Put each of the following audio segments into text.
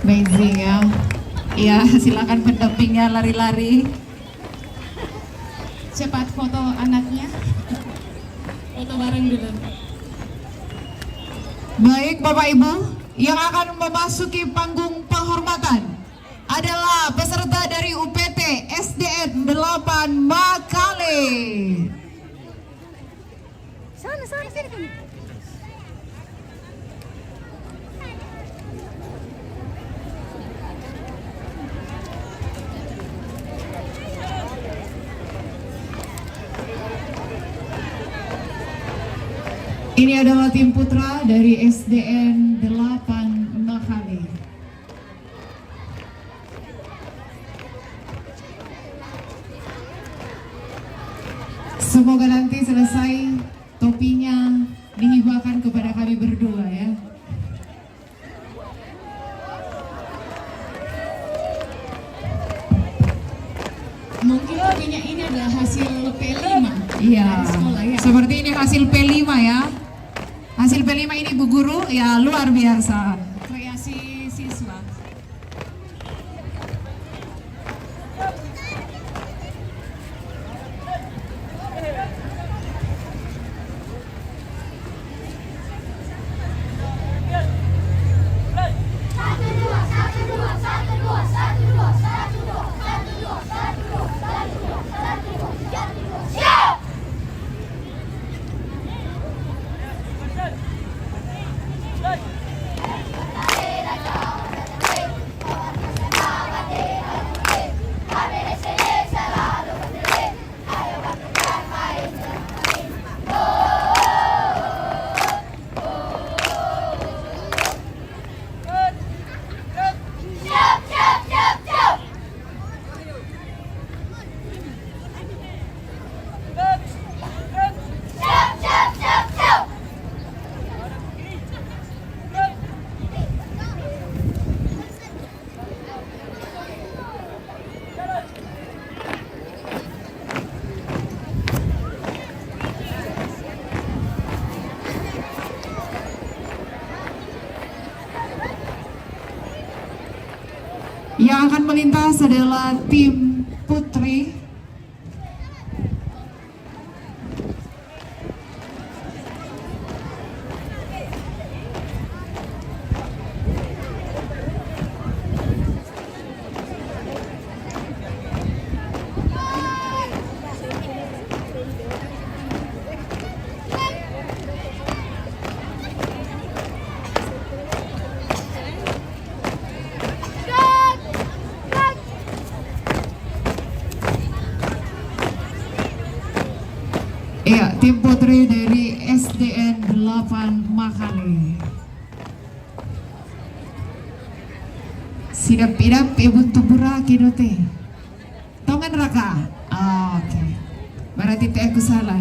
Amazing ya. Iya, silakan pendampingnya lari-lari. Cepat foto anaknya. Foto bareng dulu. Baik Bapak Ibu, yang akan memasuki panggung penghormatan adalah peserta dari UPT SDN 8 Makale. Sana, sini kamu. Ini adalah tim putra dari SDN 8 Makale. Semoga nanti selesai topinya dihibahkan kepada kami berdua ya. Mungkin topinya ini adalah hasil P5 Iya, dari sekolah ya. seperti ini hasil P5 ya. Hasil P5 ini Bu Guru ya luar biasa. Kreasi siswa. Yang akan melintas adalah tim putri. Iya, tim putri dari SDN 8 Makale. Sidap-idap ibun tubura kidote. Tongan raka. Oke. Berarti teh aku salah.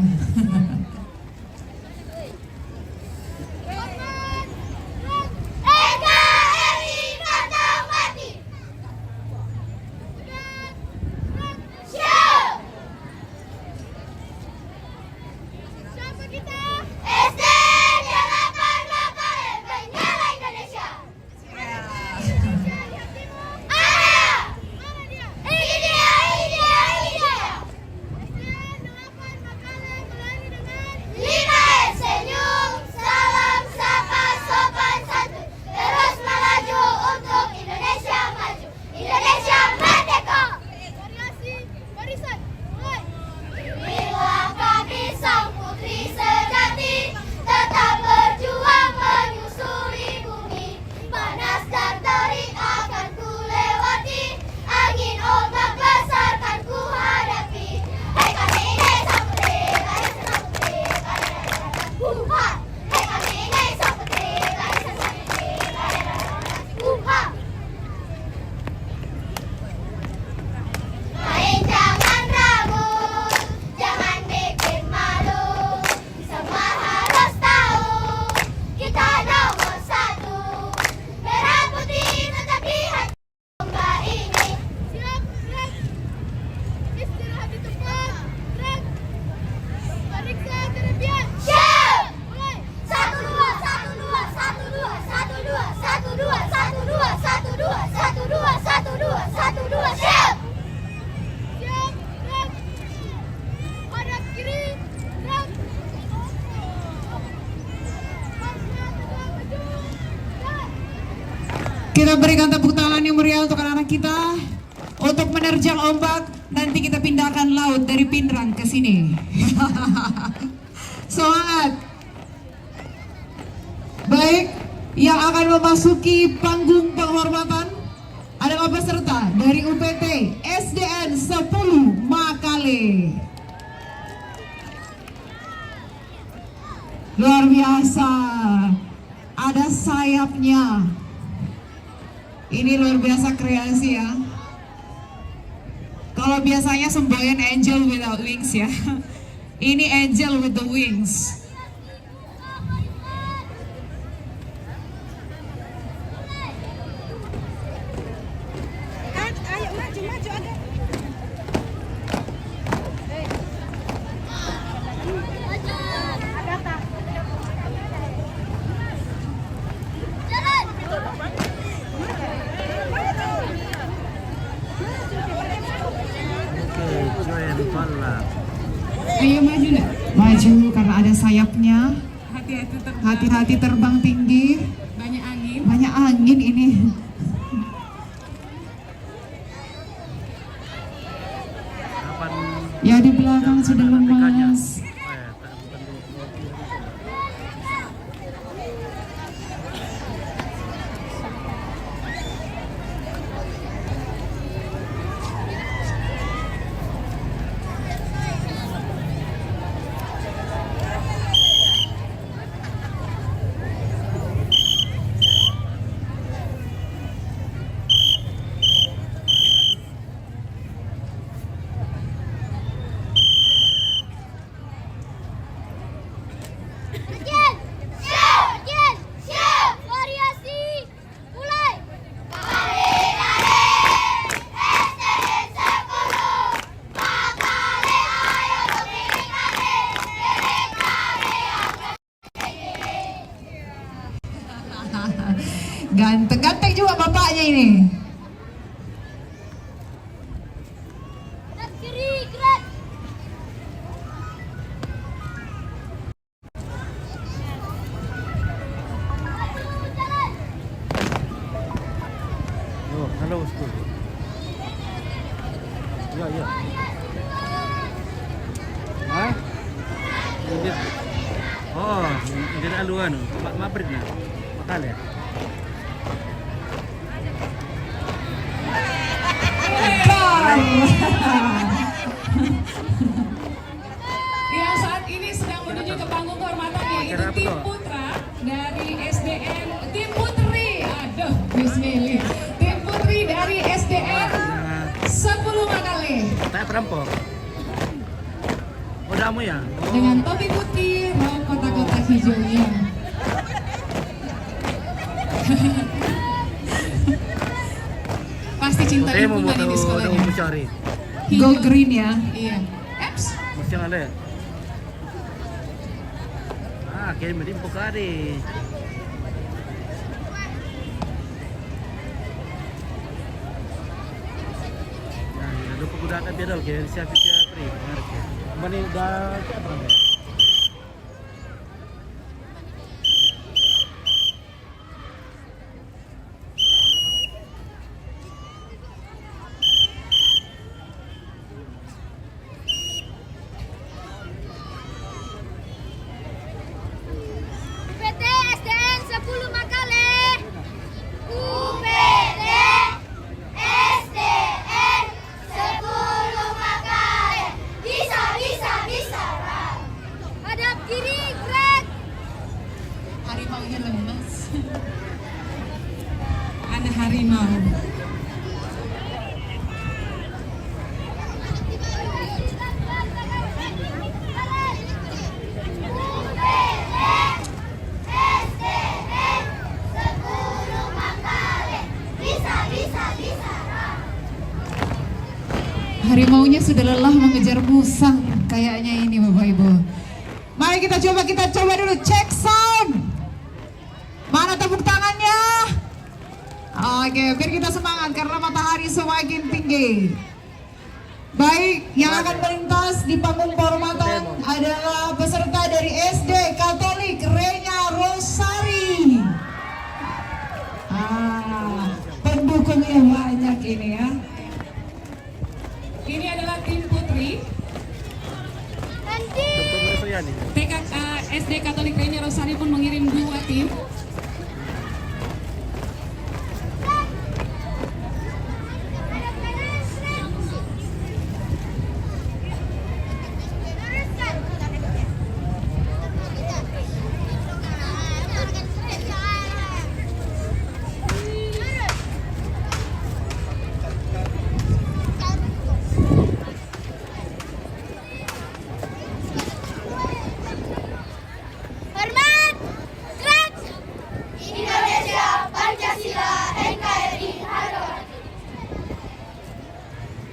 Coba berikan tepuk tangan yang meriah untuk anak-anak kita. Untuk menerjang ombak, nanti kita pindahkan laut dari Pinrang ke sini. Semangat. Baik, yang akan memasuki panggung penghormatan adalah peserta dari UPT SDN 10 Makale. Luar biasa, ada sayapnya. Ini luar biasa kreasi ya. Kalau biasanya semboyan angel without wings ya. Ini angel with the wings. Ayo maju agak. Agatha. Ayo maju nak. Maju karena ada sayapnya. Hati-hati terbang. Hati-hati terbang tinggi. Banyak angin. Banyak angin ini. Ya di belakang sudah lemas. Ganteng-ganteng juga bapaknya ini. Oh, halo Ustaz. Ya, ya. Hah? Ini. Oh, ini aluan. Mabrit na. Makale. Yang saat ini sedang menuju ke panggung kehormatan yaitu tim putra dari SDN, tim putri, aduh bismillah, tim putri dari SDN 10 Makale Tak perampok. Oh, damu ya? Oh. dengan topi putih, rok kotak-kotak hijaunya. Pasti cinta Saya mau lingkungan ini sekolahnya. mau cari. Go green ya. Iya. Eps. Mesti ada. Ah, kirim di Pokari. Nah, ada penggunaan biadal ke siapa free. Mana dah siapa namanya? UPT SDN 10 Makale. UPT SDN 10 Makale. Bisa. Hadap kiri, gerak. Harimaunya lemas. Anak harimau. Harimaunya sudah lelah mengejar musang kayaknya ini Bapak Ibu. Mari kita coba dulu cek sound. Mana tepuk tangannya? Oke, biar kita semangat karena matahari semakin tinggi. Baik, yang akan melintas di panggung kehormatan adalah peserta dari SD Katolik Renya Rosari. pendukung yang banyak ini ya. Ini adalah tim putri Nanti. Dr. Marisayani. SD Katolik Reina Rosari pun mengirim 2 tim. Hormat, gerak. Indonesia, Pancasila, NKRI, harga mati.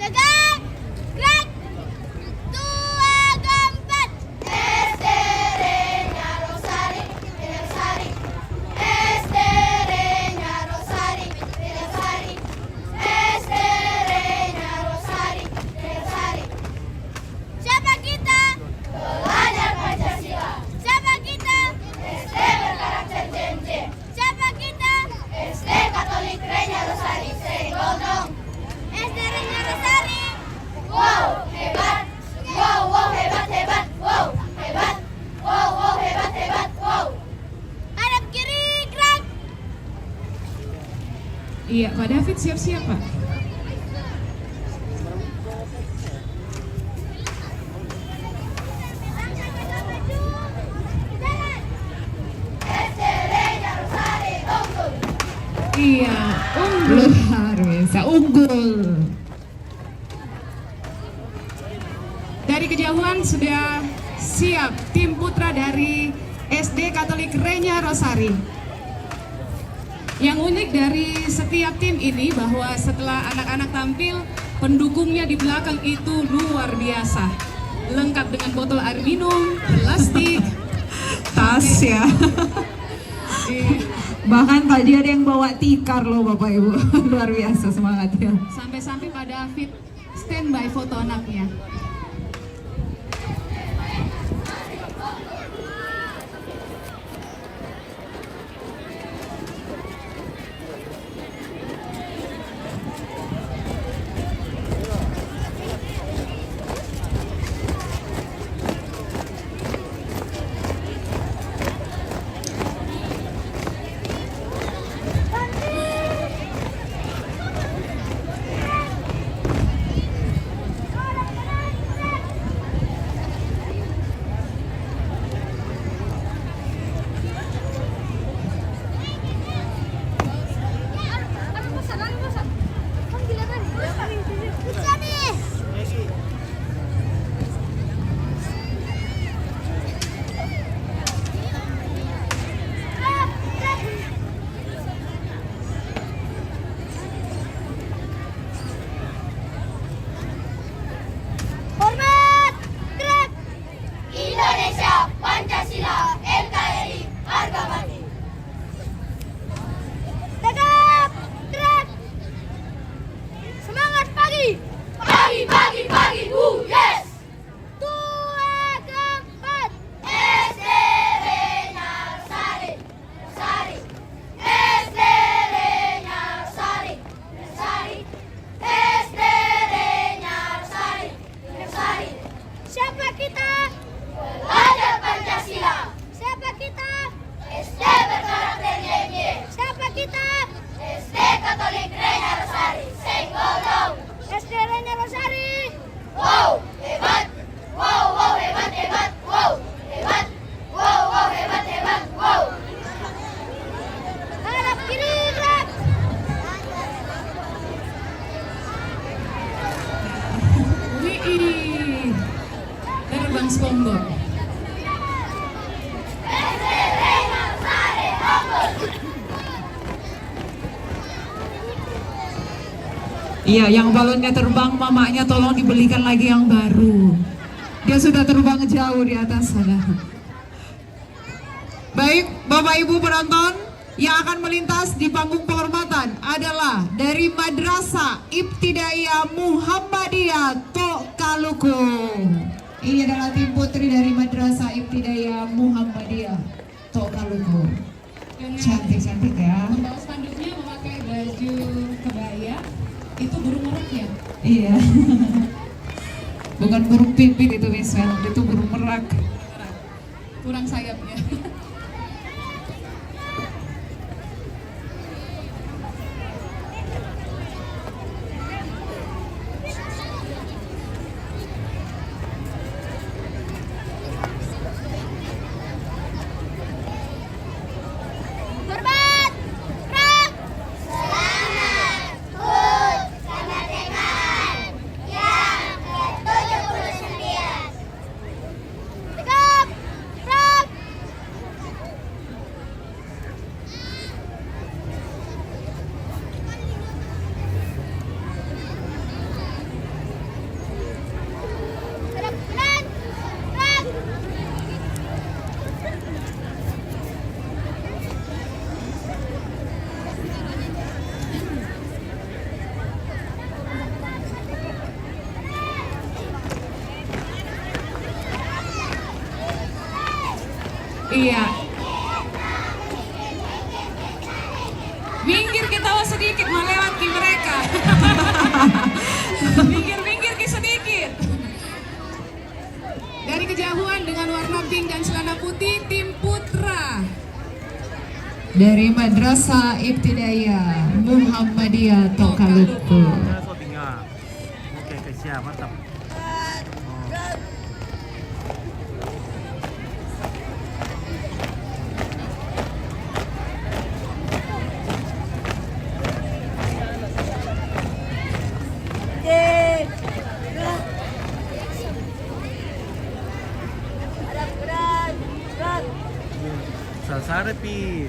Tegak, gerak. 2, 4. SD Reina Rosari, Rosari. SD Reina Rosari, Rosari. SD Reina Rosari, Rosari. Siapa kita? Pelajar Pancasila. Siapa kita? SD berkarakter JMJ. Siapa kita? SD Katolik Reina Rosari, Senggolong. SD Reina Rosari. Wow, hebat. Wow, wow, hebat, hebat. Wow, hebat. Wow, wow, hebat, hebat. Wow. Hadap kiri, gerak. Iya, Pak David siap-siap, Pak. SD Reina Rosari, unggul. Iya, unggul. Luar biasa, unggul. Dari kejauhan sudah siap tim putra dari SD Katolik Reina Rosari. Yang unik dari setiap tim ini bahwa setelah anak-anak tampil, pendukungnya di belakang itu luar biasa. Lengkap dengan botol air minum, plastik, Tas ya. iya. Bahkan tadi ada yang bawa tikar loh Bapak Ibu. Luar biasa semangatnya. Sampai-sampai Pak David standby foto anaknya. Hormat, gerak. Indonesia, Pancasila, NKRI, harga mati. Tegap, gerak. Semangat pagi. Pagi, pagi, pagi, yes. 2, 4. SD Reina Rosari, Rosari. SD Reina Rosari, Rosari. SD Reina Rosari, Rosari. Siapa kita? Pelajar Pancasila. Siapa kita? SD berkarakter JMJ. Siapa kita? SD Katolik Reina Rosari, Senggolong. SD Reina Rosari. Wow, hebat. Wow, wow, hebat, hebat. Wow, hebat. Wow, wow, hebat, hebat. Wow. Hadap kiri, gerak. Wih, terbang SpongeBob. SD Reina Rosari, unggul. Iya, yang balonnya terbang, mamanya tolong dibelikan lagi yang baru. Dia sudah terbang jauh di atas sana. Baik, Bapak Ibu penonton, yang akan melintas di panggung penghormatan adalah dari Madrasah Ibtidaiyah Muhammadiyah Tokaluku. Ini adalah tim putri dari Madrasah Ibtidaiyah Muhammadiyah Tokaluku. Dengan Cantik-cantik ya. membawa spanduknya memakai baju kebaya. Hidayat itu burung meraknya. Iya. Bukan burung pipit itu Miss Mel, itu burung merak. Kurang sayapnya. Hormat, Pram. Selamat HUT kemerdekaan yang ke-79. Tegap, Pram. Hadap kanan, Pram. Iya. Minggir kita sedikit melewati mereka. Minggir ke sedikit. Dari kejauhan dengan warna pink dan celana putih tim putra. Dari Madrasah Ibtidaiyah Muhammadiyah Tokaluku. Nah, so tinggal. Oke, siap, mantap. Sasara pi.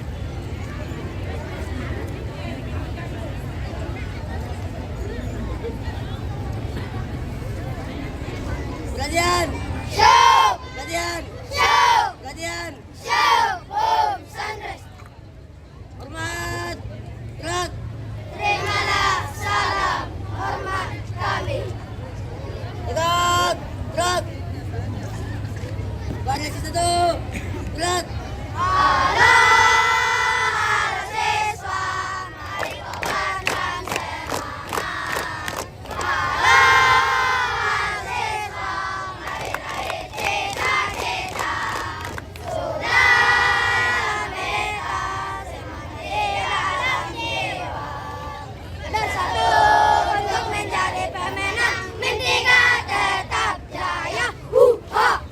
Pelatihan, Show, pelatihan, show, pelatihan. show. Boom, sunrise. Hormat, gerak. Terimalah salam hormat kami. Tegak, gerak. Variasi 1, gerak. Halo, halo siswa, mari kobarkan semangat. Halo, halo siswa, mari raih cita-cita. Sudah mereka semangat di dalam jiwa. Dan satu untuk menjadi pemenang, mimpinya tetap jaya. Ha!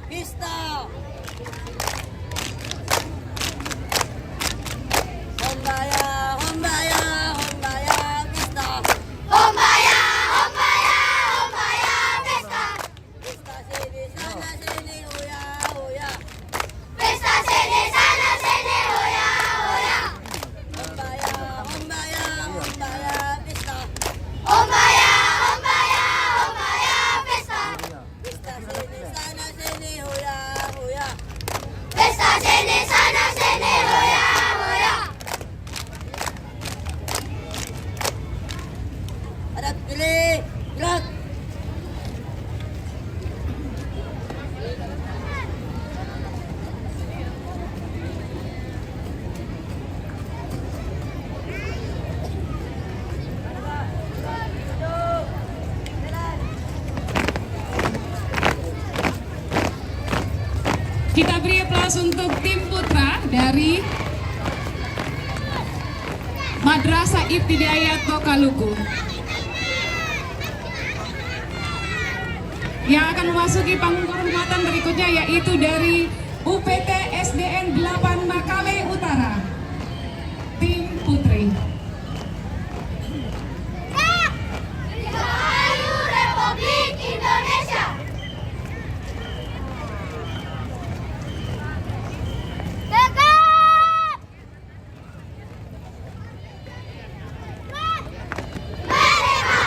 Pista. Hombaya, hombaya, hombaya, pista. Hombaya, hombaya, hombaya, pesta. Pista sini, sana, sini, hoya, hoya. Pesta sini sana sini hoya hoya. Hombaya, hombaya, hombaya, pista. Hombaya, hombaya, hombaya, pesta. Pista sini, sana, sini, hoya, hoya. Pesta sini sana sini hoya hoya. Hadap kiri, gerak. Kita beri aplaus untuk tim putra dari Madrasah Ibtidaiyah Tokaluku yang akan memasuki panggung kehormatan berikutnya, yaitu dari UPT SDN 8 Makale Utara, tim putri. Dirgahayu Republik Indonesia. Tegak. Merdeka.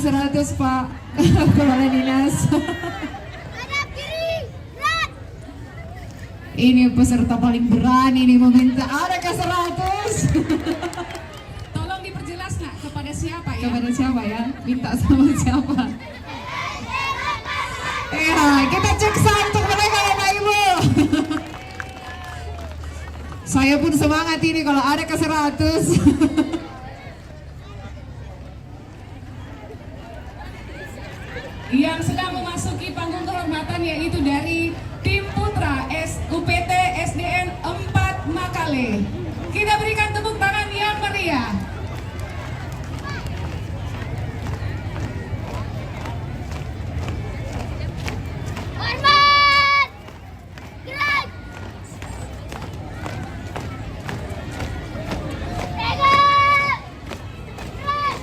ke 100 Pak Kepala Dinas. Hadap kiri, gerak. Ini peserta paling berani nih meminta ada ke 100. Tolong diperjelas nak kepada siapa ya? Kepada siapa ya? Minta sama siapa? Ya, kita cek sound untuk mereka Bapak Ibu. Saya pun semangat ini kalau ada ke 100. Yang sedang memasuki panggung kehormatan yaitu dari tim Putra UPT SDN 4 Makale. Kita berikan tepuk tangan yang meriah. Hormat. Gerak. Tegak. Gerak.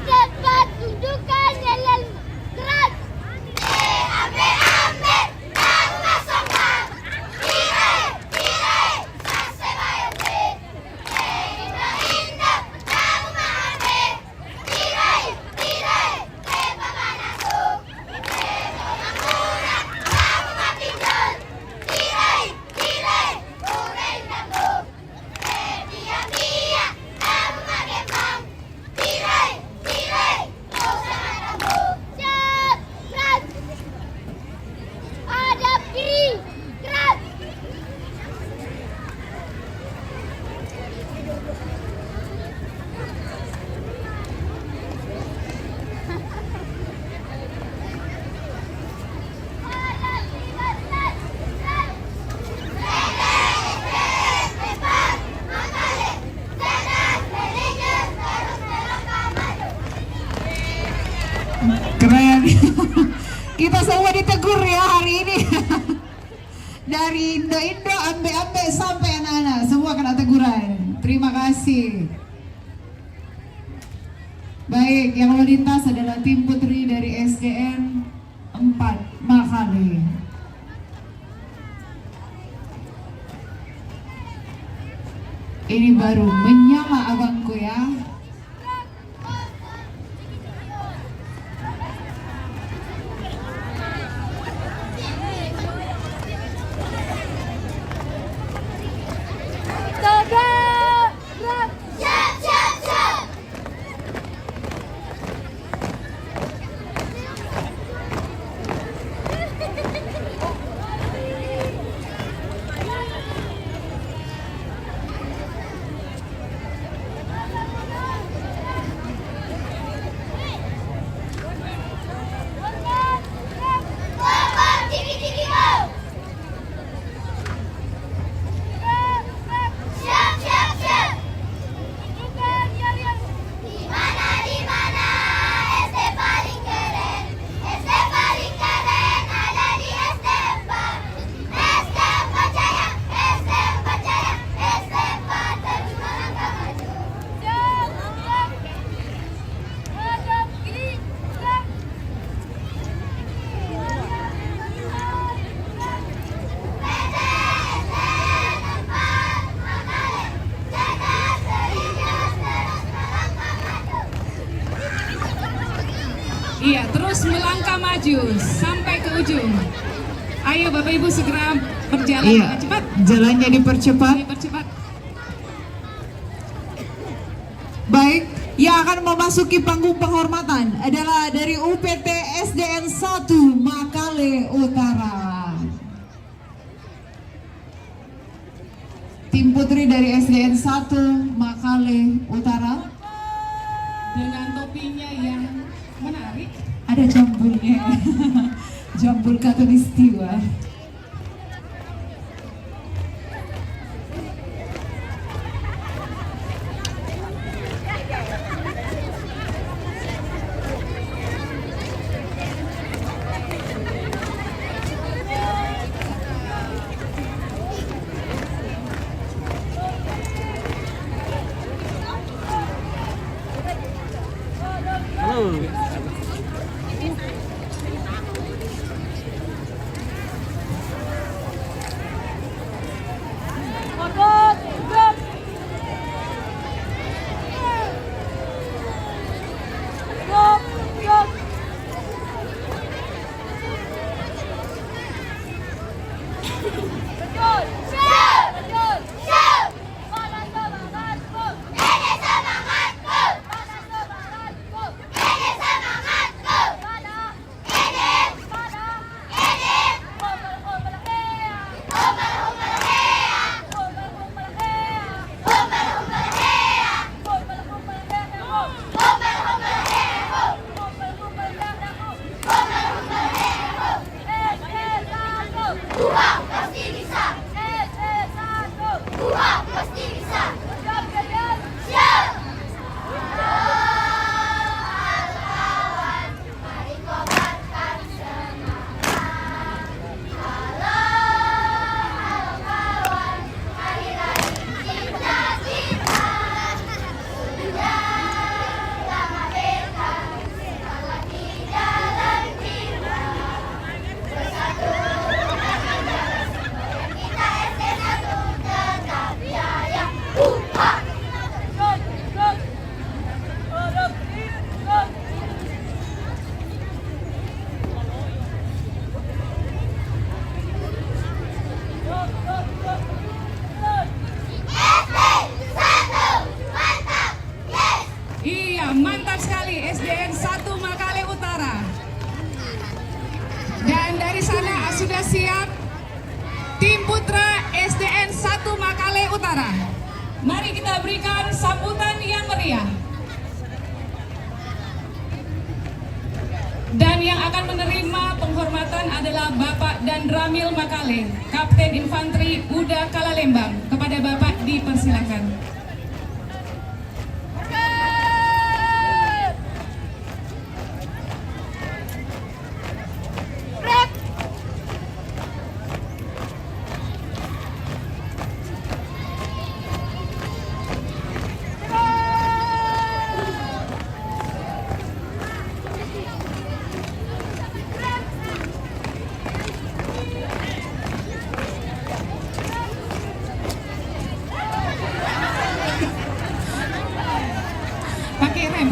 Cepat tunjukkan jalan gerak. Ambil, kamu masuk bang. Tire, sase bayote. Indah, kamu mengambil. Tire, lepas masuk. Murah, kamu mapinjol. Tire, udah indah. Dia, kamu magepang. Tire, kau sangat aku. Siap, gerak. Hadap kiri, gerak. Hadap kiri, gerak. Cepat, Makale. Cerdas, religius, terus melangkah maju. Keren. Kita semua ditegur ya hari ini. Dari Indo-Indo, ambe-ambe sampai anak-anak semua kena teguran. Terima kasih. Baik, yang lalu lintas adalah tim putri dari SDN 4 Makale. Ini baru menyala abangku ya. Siap. Iya, terus melangkah maju sampai ke ujung. Ayo Bapak Ibu segera berjalan Iya, dengan cepat. jalannya dipercepat. Dipercepat. Baik, yang akan memasuki panggung penghormatan adalah dari UPT SDN 1 Makale Utara. Tim putri dari SDN 1 Makale Utara. Dengan topinya yang menarik. Ada jambulnya. Jambul Katulistiwa. Halo. Iya, mantap sekali SDN 1 Makale Utara. Dan dari sana sudah siap tim putra SDN 1 Makale Utara. Mari kita berikan sambutan yang meriah. Dan yang akan menerima penghormatan adalah Bapak Dan Ramil Makale, Kapten Infanteri Uda Kalalembang. Kepada Bapak dipersilakan.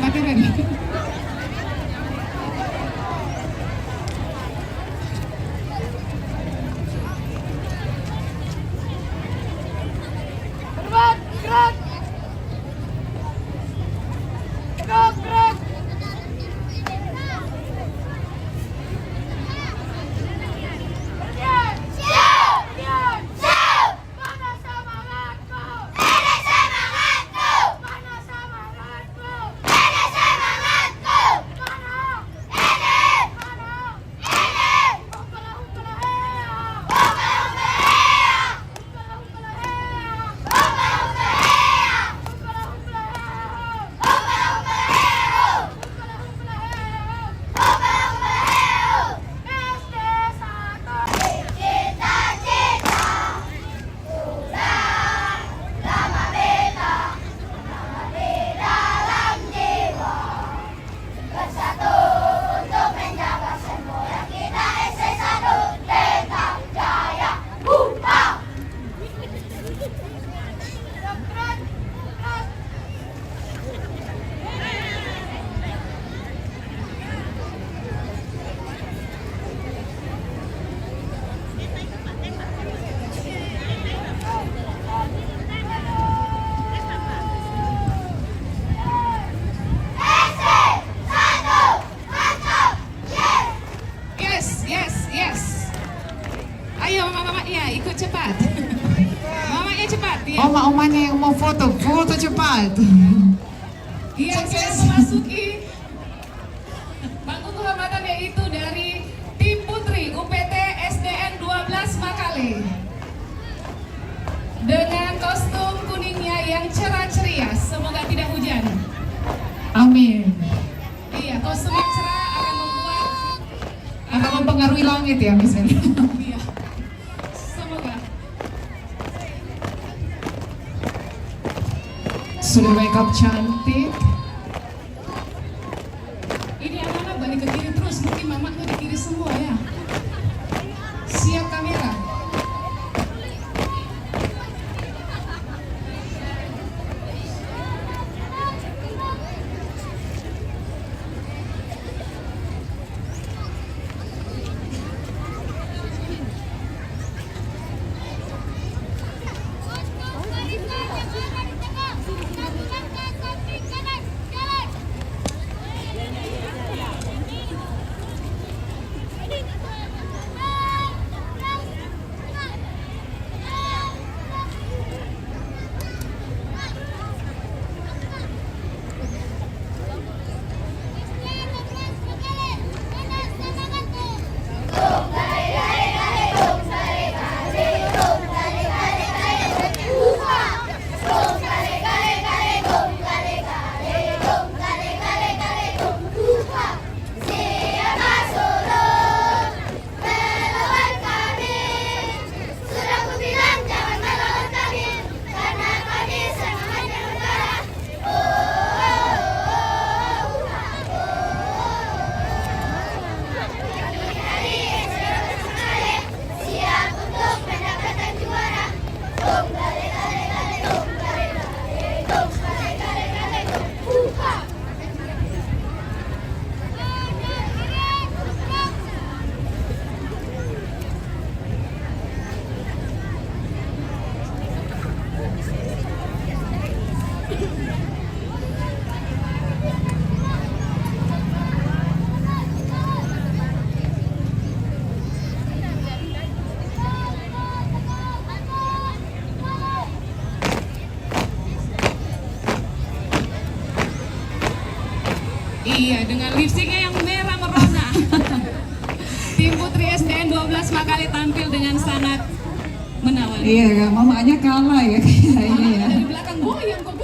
Pakai rem. Ayo mama-mama, ya ikut cepat. Mamanya cepat ya. Oma-omanya yang mau foto cepat. Yang sudah memasuki panggung kehormatan yaitu dari tim putri UPT SDN 12 Makale. Dengan kostum kuningnya yang cerah ceria, semoga tidak hujan. Amin. Iya, kostum yang cerah Akan mempengaruhi langit ya, Miss Meli. Iya, semoga. Sudah make up cantik. semua ya. Siap kamera. Siapa suruh melawan kami? Sudah ku bilang jangan melawan kami, karena kami semangat dan utara. Dari Esmeralda Sekali, siap untuk mendapatkan juara. Dong gale gale gale, dong gale gale, dong gale gale gale, dong. Iya, dengan lipstiknya yang merah merona. Tim Putri SDN 12 Makale tampil dengan sangat menawan. Iya, mamanya kalah ya kayaknya ya. Dari belakang goyang kok.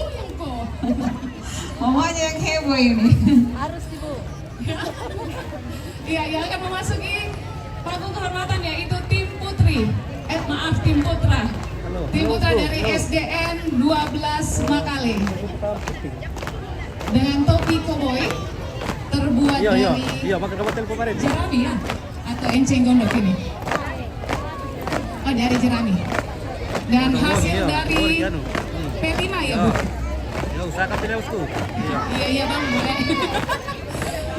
Mamanya yang heboh ini. Iya, yang akan memasuki panggung kehormatan yaitu tim Putri. Tim Putra. Tim Putra dari SDN 12 Makale. Dengan topi koboi terbuat dari pakai dapat telepon kemarin. jerami ya atau enceng gondok ini. Oh, dari jerami. Dan hasil dari P5 ya, Bu? Ya, usahakan tidak usku. Iya Bang, boleh.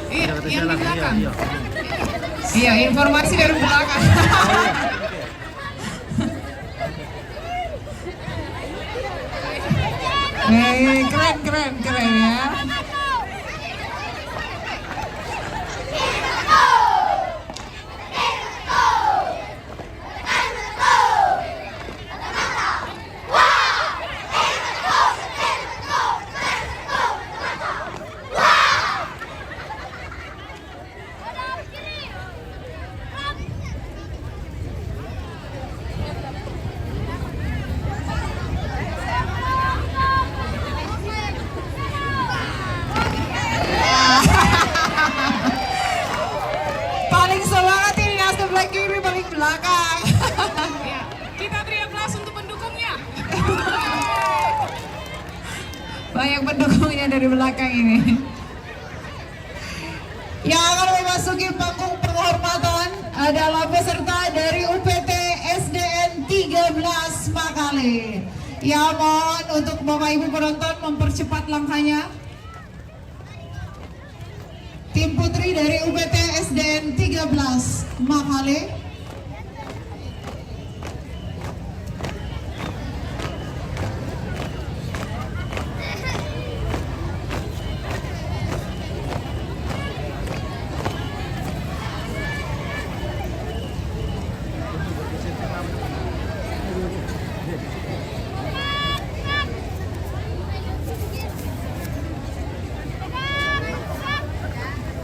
Iya, yang di belakang. Iya, informasi dari belakang. Keren ya. Paling semangat ini nasdem kiri paling belakang. Ya, kita beri aplaus untuk pendukungnya. Banyak pendukungnya dari belakang ini. Yang akan memasuki panggung penghormatan adalah peserta dari UPT SDN 13 Makale. Ya, mohon untuk Bapak Ibu penonton mempercepat langkahnya. Tim Putri dari UPT SDN 13 Makale.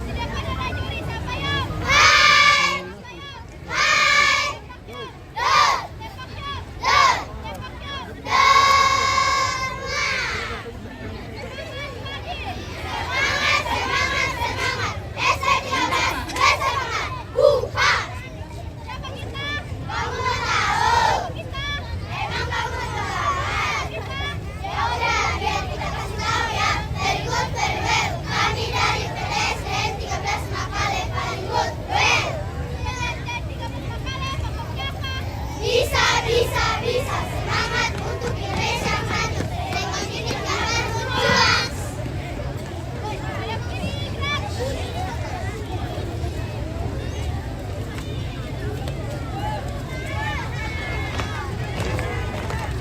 Tidak pada juri siapa yang?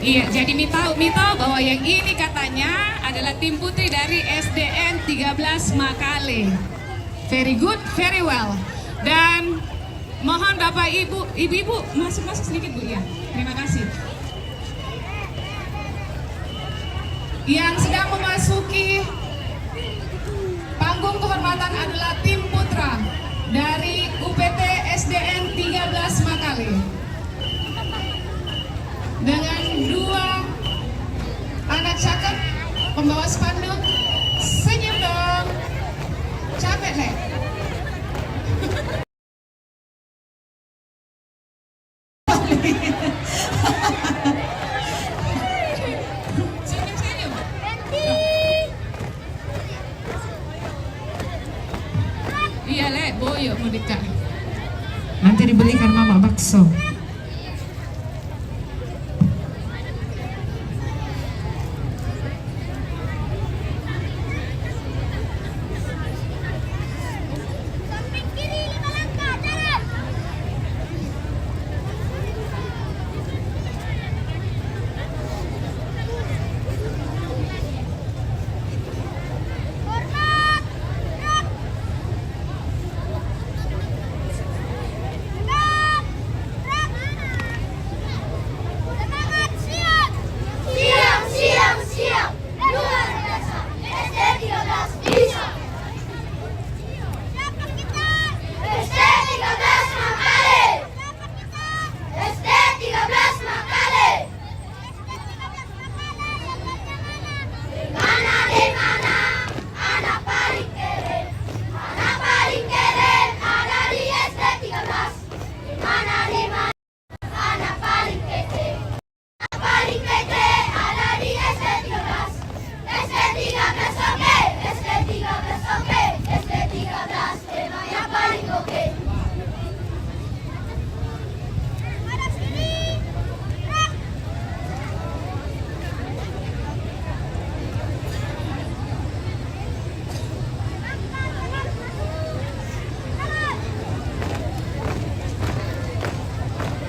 Iya, jadi Mita bahwa yang ini katanya adalah tim putri dari SDN 13 Makale. Very good, very well. Dan mohon Bapak Ibu, Ibu-ibu masuk sedikit Bu ya. Terima kasih. Yang sedang memasuki panggung kehormatan adalah tim putra dari UPT SDN 13 Makale. Dengan dua anak cakep pembawa spanduk, senyum dong, capek deh. Senyum. Iya le, boyo mau dikah. Nanti dibelikan mama bakso. Samping kiri 5 langkah, jalan. Hormat. Gerak. Gerak. Gerak. Semangat, siap. Siap. Luar biasa. SD 13 bisa. Siapa kita? SD 13 Makale. Siapa kita? SD 13 Makale. Di mana? Anak paling keren. Anak paling keren ada di SD 13. Di mana? Anak paling kece. Anak paling kece ada di SD 13. SD 13 oke. SD 13 oke. SD 13 memang yang paling oke. Ada sini. Gerak.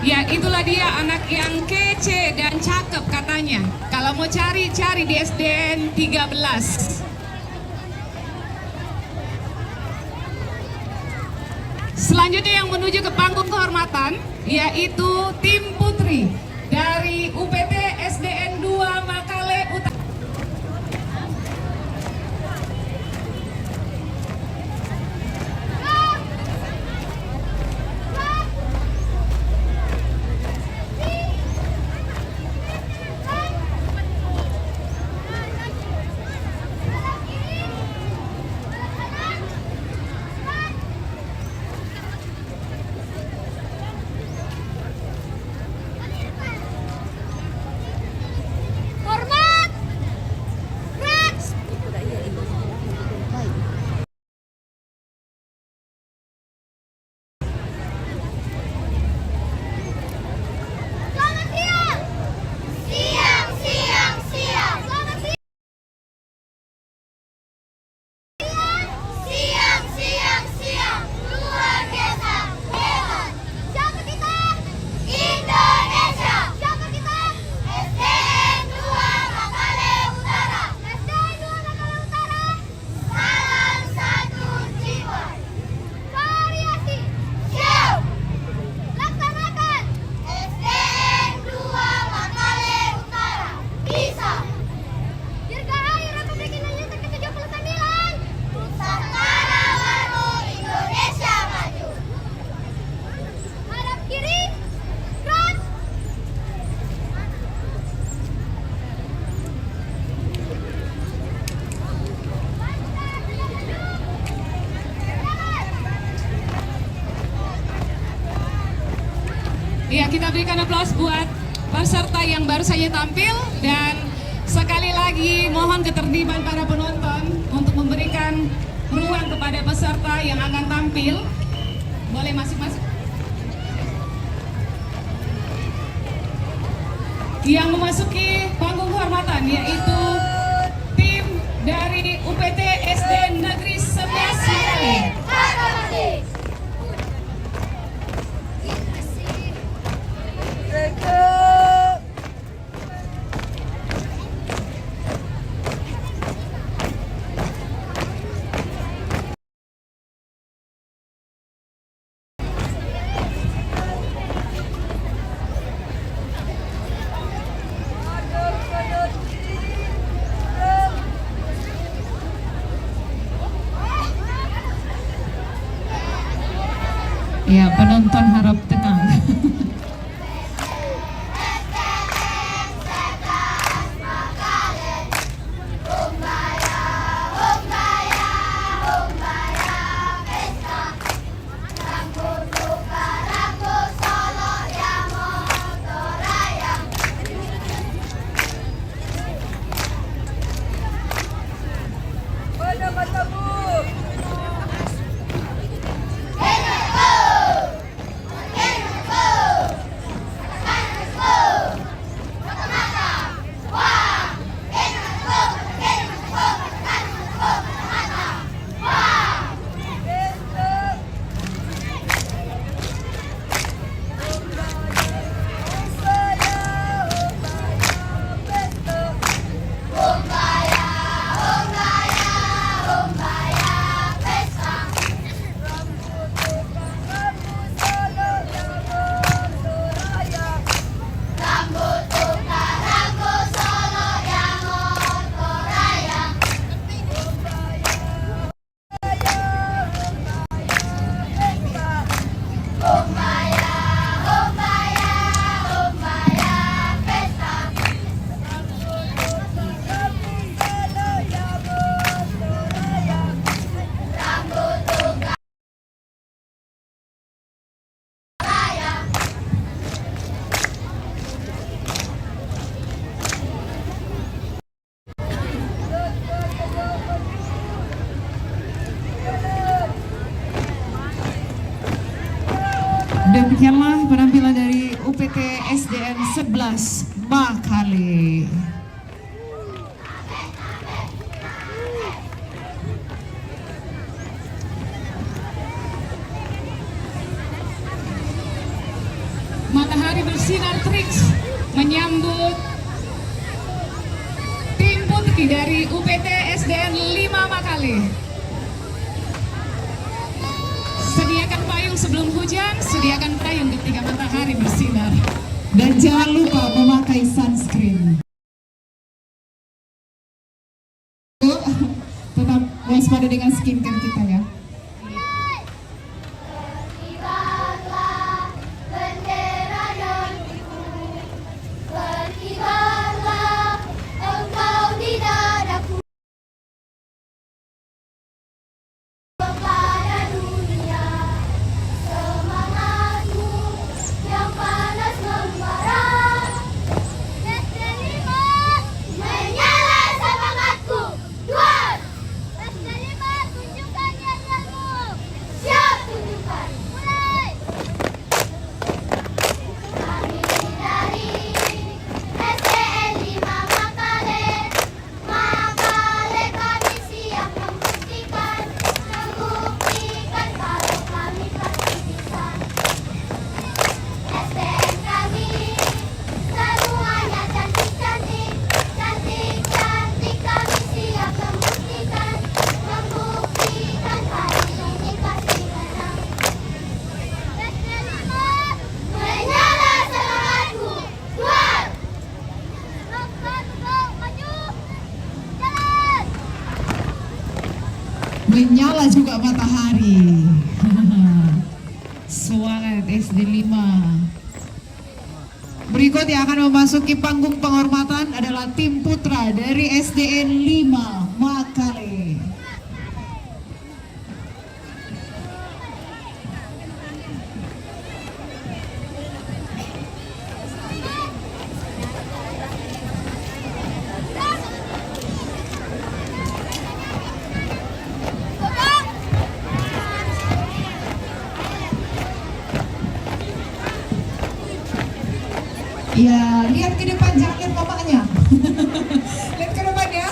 Ya itulah dia anak yang kece dan cakep katanya. Kalau mau cari di SDN 13. Selanjutnya yang menuju ke panggung kehormatan yaitu tim putri dari UPT SDN 2 Makale Utara. Hormat. Gerak. Selamat siang. Siang. Selamat siang. Siang. Luar biasa. Hebat. Siapa kita? Indonesia. Siapa kita? SDN 2 Makale Utara. SDN 2 Makale Utara. Salam satu jiwa. Variasi. Siap. Laksanakan. SDN 2 Makale Utara. Bisa. Dirgahayu Republik Indonesia ke-79. Nusantara baru, Indonesia maju. Hadap kiri. Gerak. Ya, kita berikan aplaus buat peserta yang baru saja tampil dan sekali lagi mohon ketertiban para penonton untuk memberikan ruang kepada peserta yang akan tampil. Boleh masuk-masuk. Yang memasuki panggung kehormatan yaitu tim dari UPT SDN Negeri 11 Makale. Akrobatik. Ya, penonton harap tenang. Mana matamu? Demikianlah penampilan dari UPT SDN 11 Makale. Matahari bersinar terik menyambut tim putri dari UPT SDN 5 Makale. Sediakan payung sebelum hujan, sediakan payung ketika matahari bersinar. Dan jangan lupa memakai sunscreen. Tetap waspada dengan skincare kita ya. Berkibarlah bendera negeriku, berkibarlah engkau di dadaku, kepada dunia semangatmu yang panas membara. SD5 menyala semangatku, duar. SD5 tunjukkan niatmu. Siap tunjukkan. Mulai. Kami dari SDN 5 Makale, Makale kami siap membuktikan kalau kami pasti bisa. SDN kami semuanya cantik-cantik, cantik-cantik kami siap membuktikan kali ini pasti menang. SDN 5 menyala semangatku, duar. Go, maju, jalan. Menyala juga matahari. Semangat SD 5. Berikut yang akan memasuki panggung penghormatan adalah tim putra dari SDN 5 Makale. Ya, lihat ke depan, jangan lihat bapaknya. Lihat ke depan ya.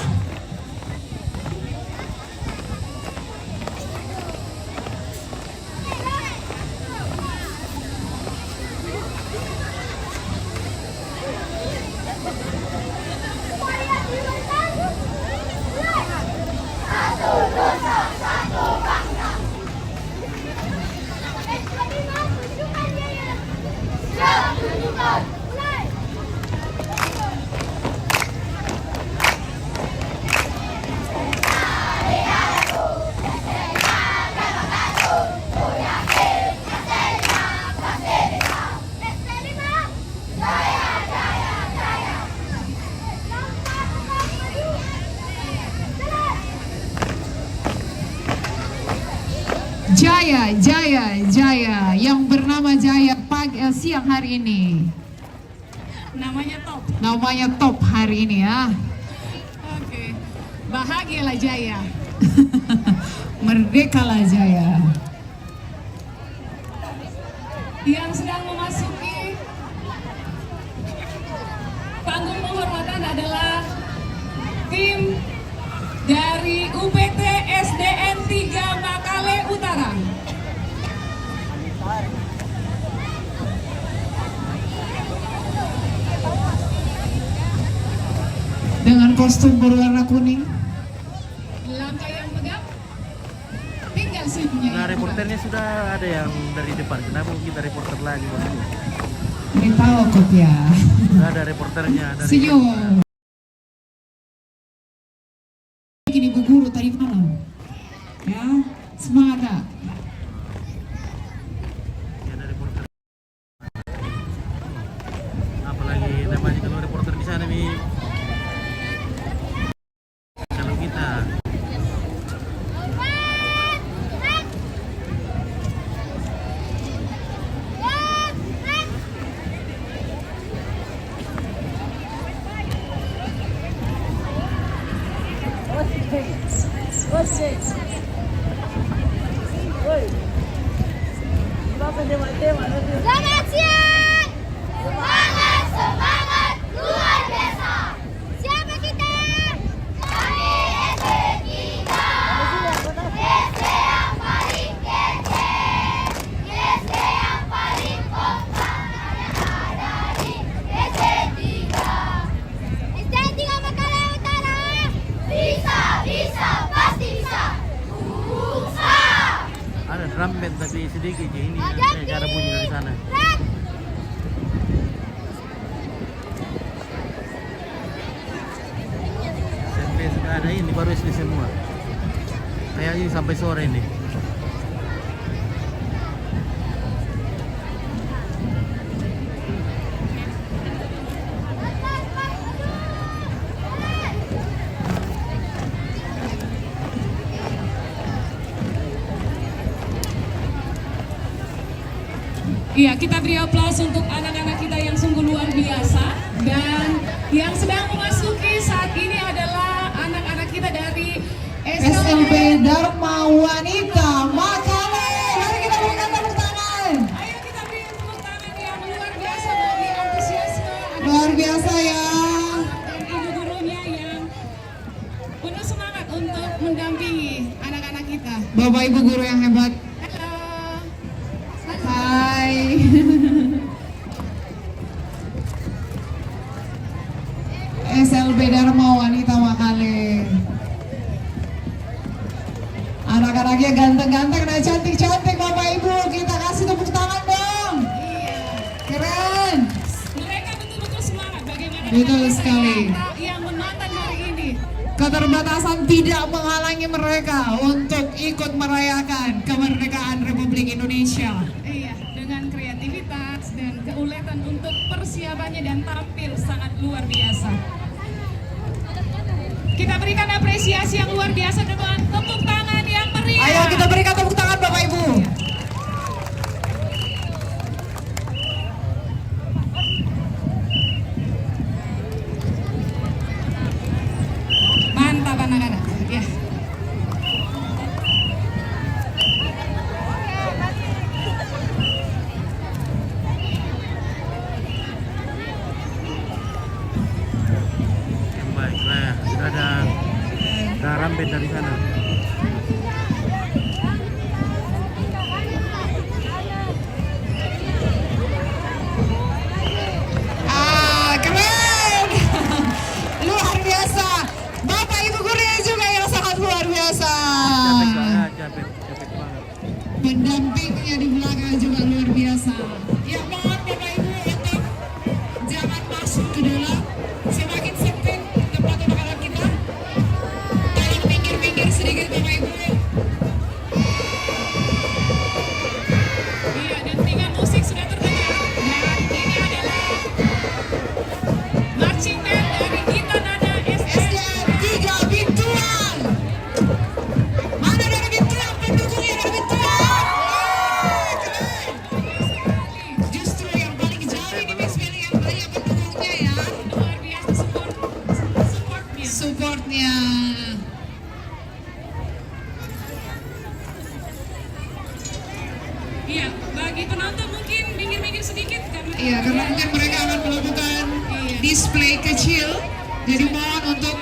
Satu nusa, satu bangsa. SDN 5 tunjukkan niatmu. Siap tunjukkan. Mulai. Jaya yang bernama Jaya siang hari ini. Namanya top. Namanya top hari ini ya. Oke. Bahagialah Jaya. Merdekalah Jaya. Yang sedang memasuki panggung penghormatan adalah tim dari UPT SDN 3 Makale Utara. Dengan kostum berwarna kuning. Langkah yang tegap, tinggal senyumnya. Nah, reporternya sudah ada yang dari depan. Kenapa kita reporter lagi? Beritahu kok ya. Sudah ada reporternya dari Senyum. Gini Bu Guru tadi malam. Ya, semangat Kak. Ya, ada reporter. Apalagi namanya kalau reporter di sana nih. Kalau kita Selamat siang! Semangat, semangat, luar biasa! Siapa kita? Kami SD3 SD yang paling kece, SD yang paling kompak, ada di SD3 SD3 Makale Utara. Bisa, bisa, pasti bisa. ada drum band tapi sedikit ya ini. Cara bunyi dari sana. SMP sudah ada ini baru SD semua. Kayaknya sampai sore nih. Iya, kita beri aplaus untuk anak-anak kita yang sungguh luar biasa. Dan yang sedang memasuki saat ini adalah anak-anak kita dari SLB Dharma Wanita Makale. Mari kita berikan tepuk tangan. Ayo kita beri tepuk tangan yang luar biasa bagi antusiasme Luar biasa ya. dan ibu gurunya yang penuh semangat untuk mendampingi anak-anak kita. Bapak Ibu guru yang hebat. Halo. Hai. SLB Dharma Wanita Makale. Anak-anaknya ganteng-ganteng dan cantik-cantik Bapak Ibu. Kita kasih tepuk tangan dong. Keren. Mereka betul-betul semangat bagaimana Betul kita sekali. yang menonton hari ini. Keterbatasan tidak menghalangi mereka untuk ikut merayakan kemerdekaan Republik Indonesia. Iya, dengan kreativitas dan keuletan untuk persiapannya dan tampil sangat luar biasa. Kita berikan apresiasi yang luar biasa dengan tepuk tangan yang meriah. Ayo kita berikan tepuk tangan Bapak Ibu. Mantap anak-anak. Ya. Yang baik lah ya. Sudah ada drum band dari sana. Keren. Luar biasa. Bapak Ibu gurunya juga yang sangat luar biasa. Capek banget. Pendampingnya di belakang juga luar biasa. Ya mohon Bapak Ibu untuk jangan masuk ke dalam. Semakin sempit tempat anak-anak kita. Tolong pinggir-pinggir sedikit Bapak Ibu. Iya, dan tinggal musik sudah terdengar. Dan ini adalah marching band dari Gita Nada SDN 3 Bintuan. Mana dari Bintuan? Pendukungnya dari Bintuan. penonton mungkin minggir-minggir sedikit karena Iya, karena mungkin mereka akan melakukan display kecil. Jadi mohon untuk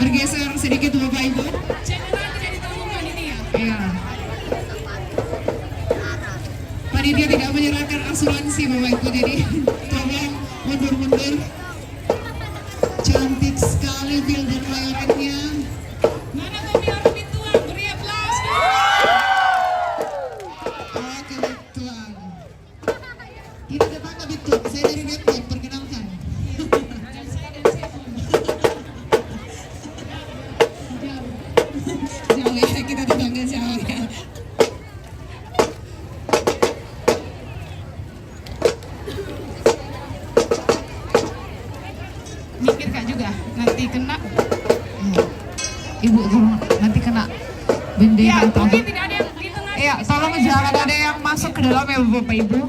bergeser sedikit Bapak Ibu. cedera tidak ditanggung panitia. Iya. Panitia tidak menyerahkan asuransi Bapak Ibu, jadi tolong mundur-mundur. Cantik sekali builder layorannya. Mana Tommy Arvin Tuang? Beri aplaus dulu. Oke, Tuan. Kita tetangga betul. Saya dari Depok, perkenalkan. Dan saya dan Seven. Jauh ya, kita tetangga jauh ya. Mikir Kak juga, nanti kena. Ibu tolong, nanti kena bendera Ya, atau mungkin tidak ada yang di tengah. Iya, tolong jangan ada yang masuk ke dalam ya Bapak Ibu.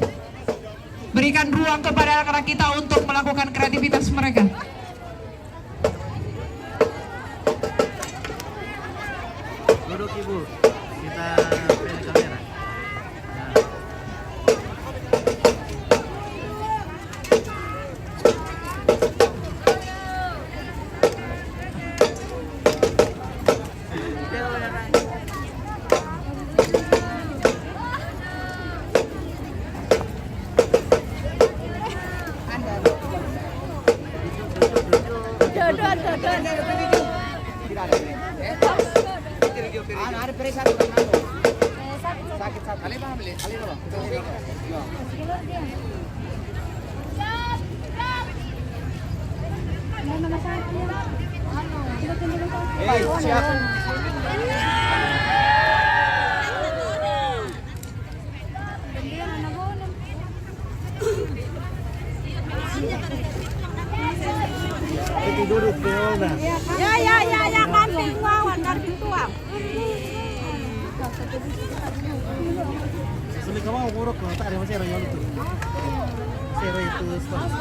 Berikan ruang kepada anak-anak kita untuk melakukan kreativitas mereka. Duduk Ibu. Kita pilih kamera. Nah. Duduk di bawah. Ya, kambing wawan dari pintuang. Sulit kamu nguruk kalau tak ada masih ada yang itu. Zero itu stop.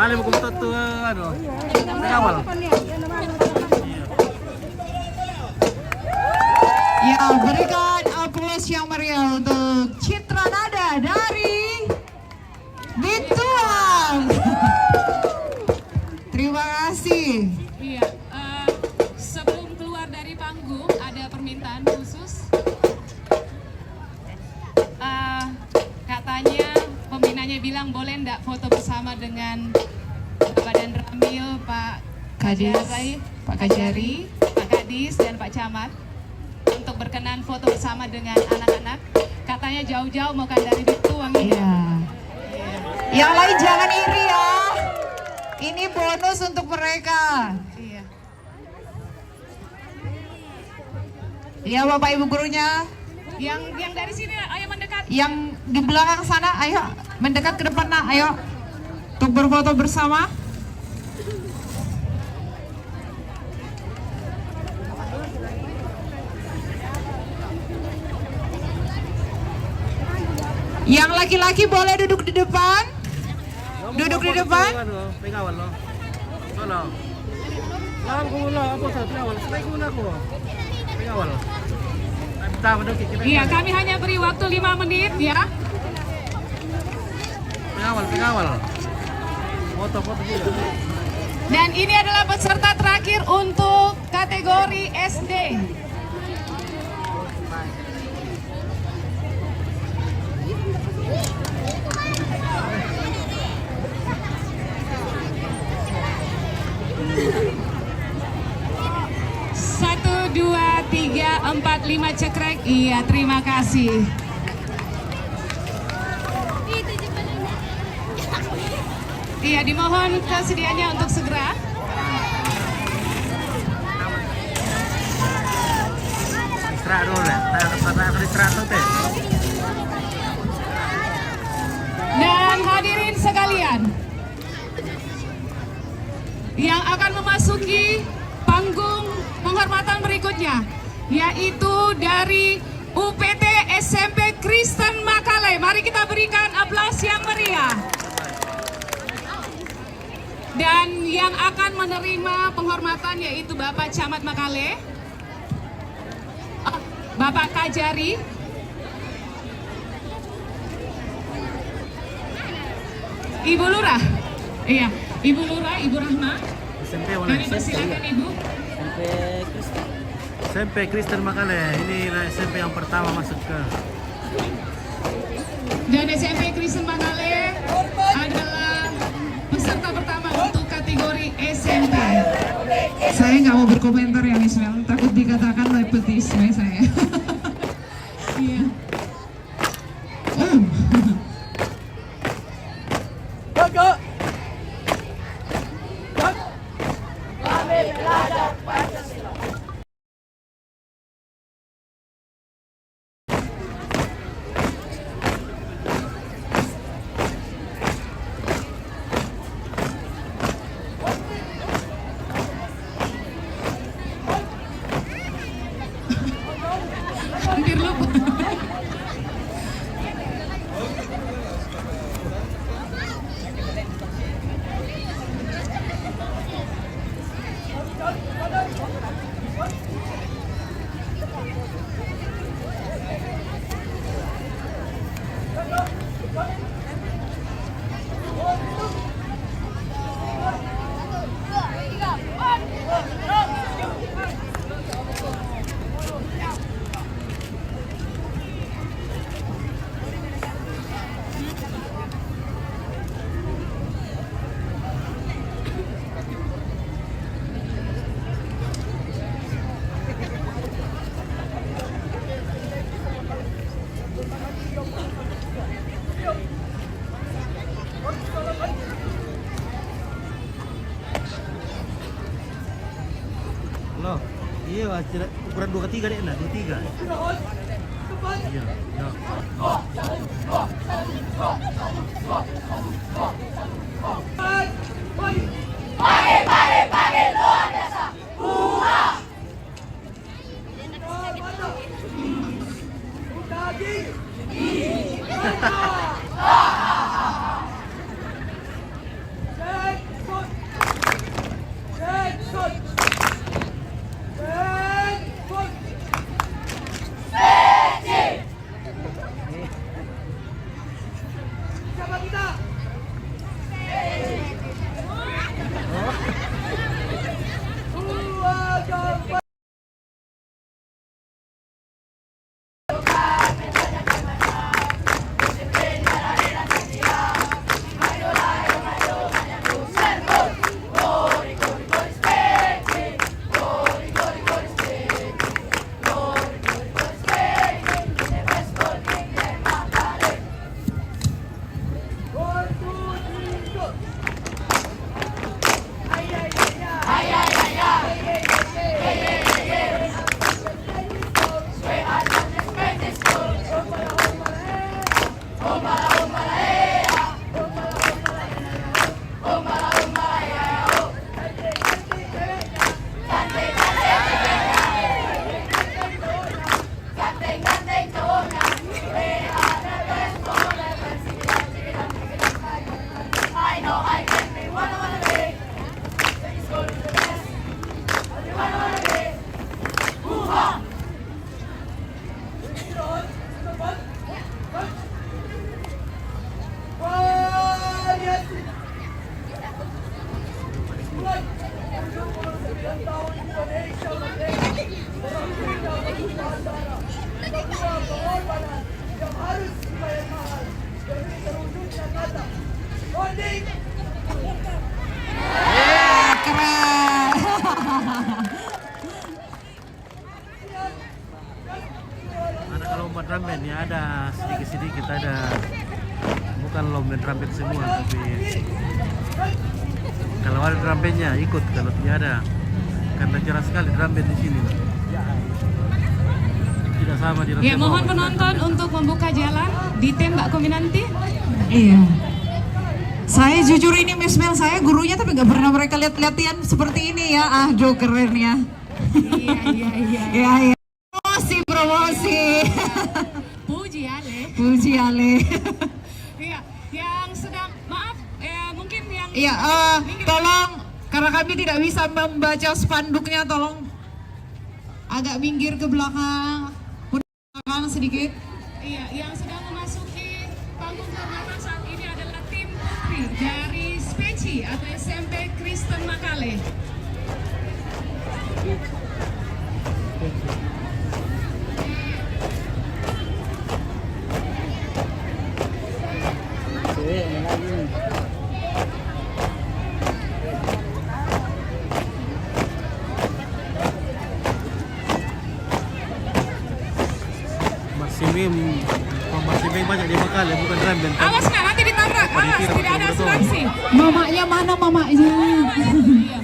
Mali mo kumtot to ano. Pengawal. Ya, berikan aplaus yang meriah untuk Citra Nada dari Bituang. Terima kasih. Iya, sebelum keluar dari panggung ada permintaan khusus. Katanya pembinanya bilang boleh ndak foto bersama dengan Badan Ramil, Pak Kadis, Kajari, Pak Kajari. Pak Kadis dan Pak Camat untuk berkenan foto bersama dengan anak-anak. Katanya jauh-jauh mau kan dari Bituang ini. Iya. Yang lain jangan iri ya. Ini bonus untuk mereka. Iya. Ya Bapak Ibu gurunya. Yang dari sini ayo mendekat. Yang di belakang sana, ayo mendekat ke depan nak, ayo untuk berfoto bersama. Yang laki-laki boleh duduk di depan. Duduk di depan. Pengawal lo. Solo. Lawan ko lo, apa sa pengawal? Sabay ko na ko. Pengawal. Tama dong kita. Iya, kami hanya beri waktu 5 menit ya. Pengawal. Foto-foto juga. Dan ini adalah peserta terakhir untuk kategori SD. Satu, dua, tiga, empat, lima cekrek. Iya, terima kasih. Iya, dimohon kesediaannya untuk segera. Istirahat dulu deh. Istirahat tuh teh. Dan hadirin sekalian, yang akan memasuki panggung penghormatan berikutnya, yaitu dari UPT SMP Kristen Makale. Mari kita berikan aplaus yang meriah. Dan yang akan menerima penghormatan yaitu Bapak Camat Makale, Bapak Kajari, Ibu Lurah, iya, Ibu Lurah, Ibu Rahma. SMP wala. Kami persilakan Ibu. SMP Kristen Makale. Ini SMP yang pertama masuk ke. Dan SMP Kristen Makale adalah peserta pertama untuk kategori SMP. Saya nggak mau berkomentar ya Miss Mel, takut dikatakan nepotisme saya. Iya. Hampir lupa. Loh, iya ukuran 23 deh, nah 23. Iya, ya. Ada lomba drum band ya, ada sedikit-sedikit, ada bukan lomba drum band semua, tapi kalau ada drum bandnya ikut, kalau tidak ada, karena jarang sekali drum band di sini. Tidak sama di Ya, mohon penonton untuk membuka jalan, ditembak Kominanti. Iya. Saya jujur ini Miss Mel, saya gurunya tapi nggak pernah mereka lihat-latihan seperti ini ya. Ah, Jo keren ya. Iya. Ya, ya. Promosi. Puji Ale. Puji Ale. Iya, yang sedang maaf, mungkin yang Iya, tolong karena kami tidak bisa membaca spanduknya, tolong agak minggir ke belakang, belakang sedikit. Iya, yang sedang memasuki panggung kehormatan saat ini adalah tim putri dari Speci atau SMP Kristen Makale. Marching banyak di Makale, bukan drum band. Awas nggak, nanti ditabrak. Awas, tidak ada asuransi. Mamanya mana mamanya? Iya.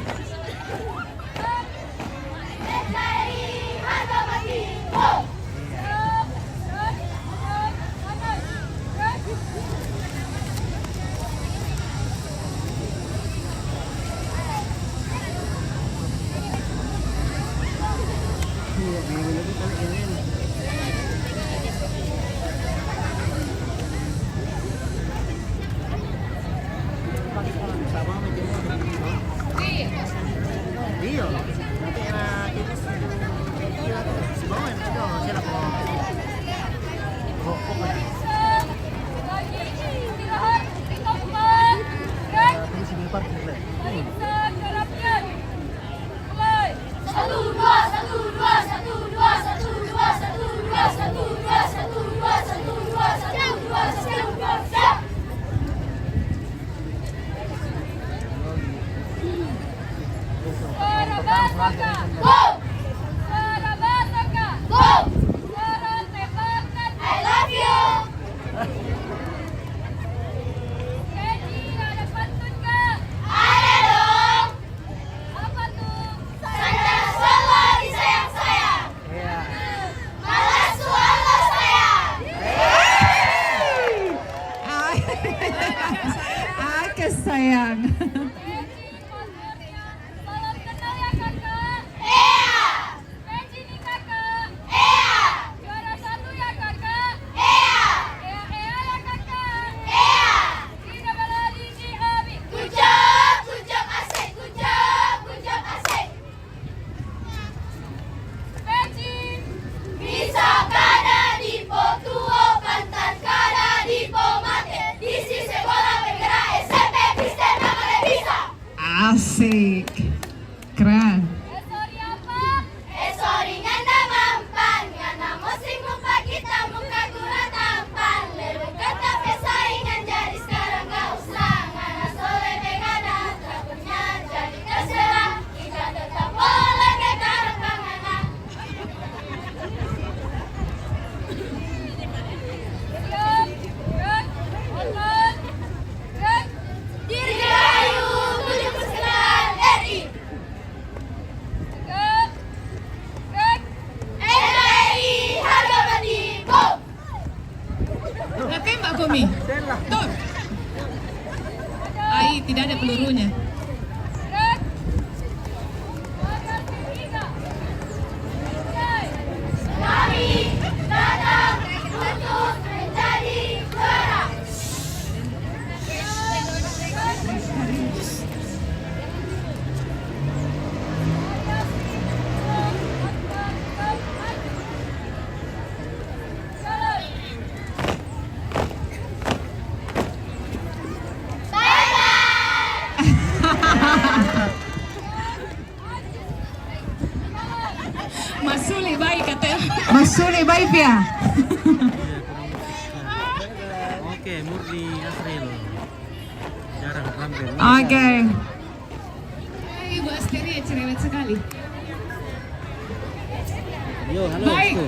Sayang. Salam kenal ya kakak. Iya. Peci nih kakak. Iya. Juara 1 ya kakak. Iya. Iya ya kakak. Iya. Tidak berlari di abi. Good job asik, good job asik. Peci. Bisa kada di Potuo, pantat kada di Pomate. Di sisi bola bergerak SMP Kristen Makale bisa. Asik. Keren. Sorry apa? Sorry ngana mampan, ngana musik muka kita muka guna tampan. Leru kata pesaingan jadi sekarang gak usah. Ngana soleh ngana takutnya jadi terserah. Kita tetap boleh ke karang ngana. Siap, gerak, otot, gerak. Dirgahayu 79 RI. tembak Komi. Tuh. Ai, tidak ada pelurunya. Kami datang untuk menjadi juara. Mas Suli baik katanya. Mas Suli baik ya. Oke, Murni Asril. Jarang tampil. Oke. Ibu Asteria cerewet sekali. Yo, halo. Baik. Bosku.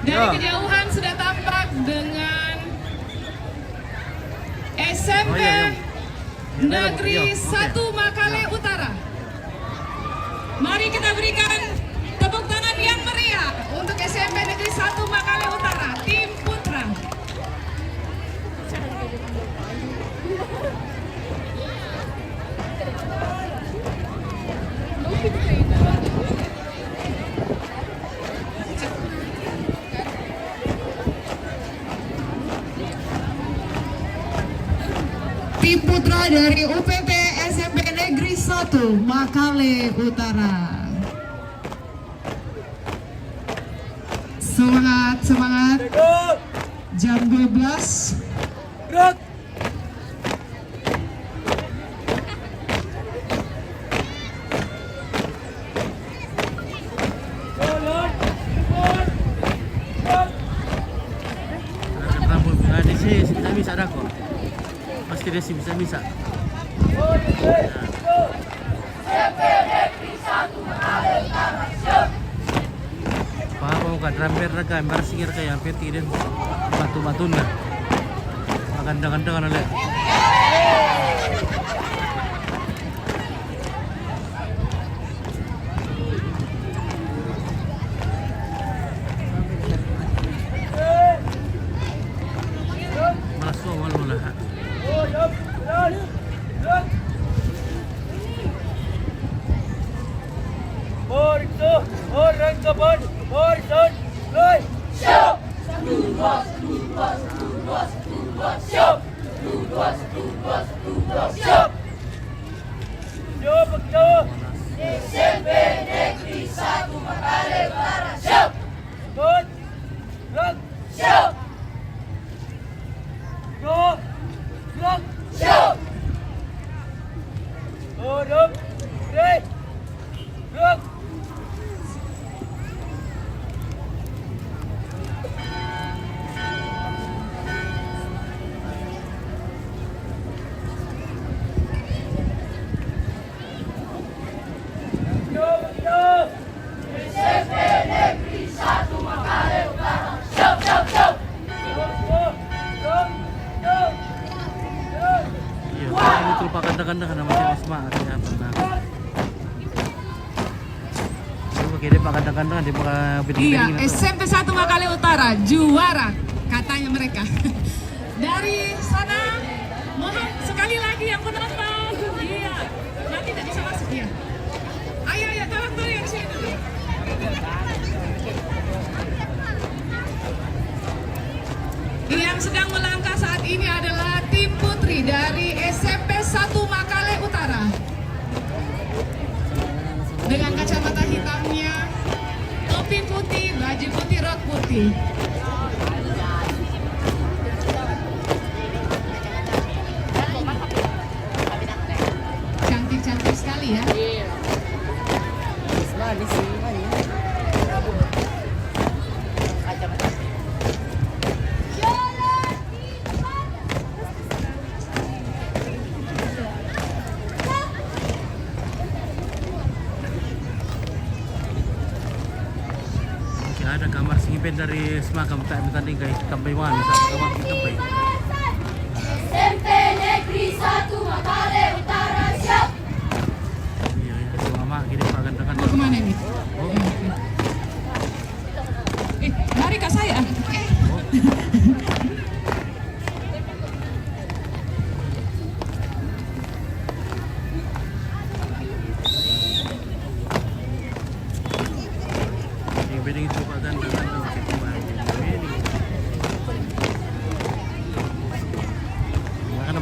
Dari Ya. kejauhan sudah tampak dengan SMP Oh, iya, iya. Negeri Iya, oke. 1 Makale Utara. Mari kita berikan tepuk tangan yang meriah untuk SMP Negeri 1 Makale Utara, tim putra. Tim putra dari UPT SMP Negeri 1 Makale Utara. Semangat, semangat. Jam 12. Gerak. Rambut ada sih bisa ada kok. Pasti dia sih bisa. Apa mau kan ramber raga embar singir kayak peti dan batu-batunya. Maganda-ganda kan oleh. Malas ko wala lahat. Iya, ini lupa kanda-kanda karena masih semangat ya pernah. Coba kira pak kanda-kanda di Iya, SMP 1 Makale Utara juara katanya mereka. Dari sana mohon sekali lagi yang menonton. Iya, nanti tidak bisa masuk ya. Ayo tolong tuh yang sini dulu. Yang sedang melangkah saat ini adalah tim putri dari SMP 1 Makale Utara. Dengan kacamata hitamnya, topi putih, baju putih, rok putih. Cantik-cantik sekali ya. Ada kamar singipen dari semakam tak bertanding guys kampai wan sama kamar kampai. SMP Negeri 1 Makale Utara siap. Iya sama gini pak gandakan. Mau kemana nih? Mari kak saya.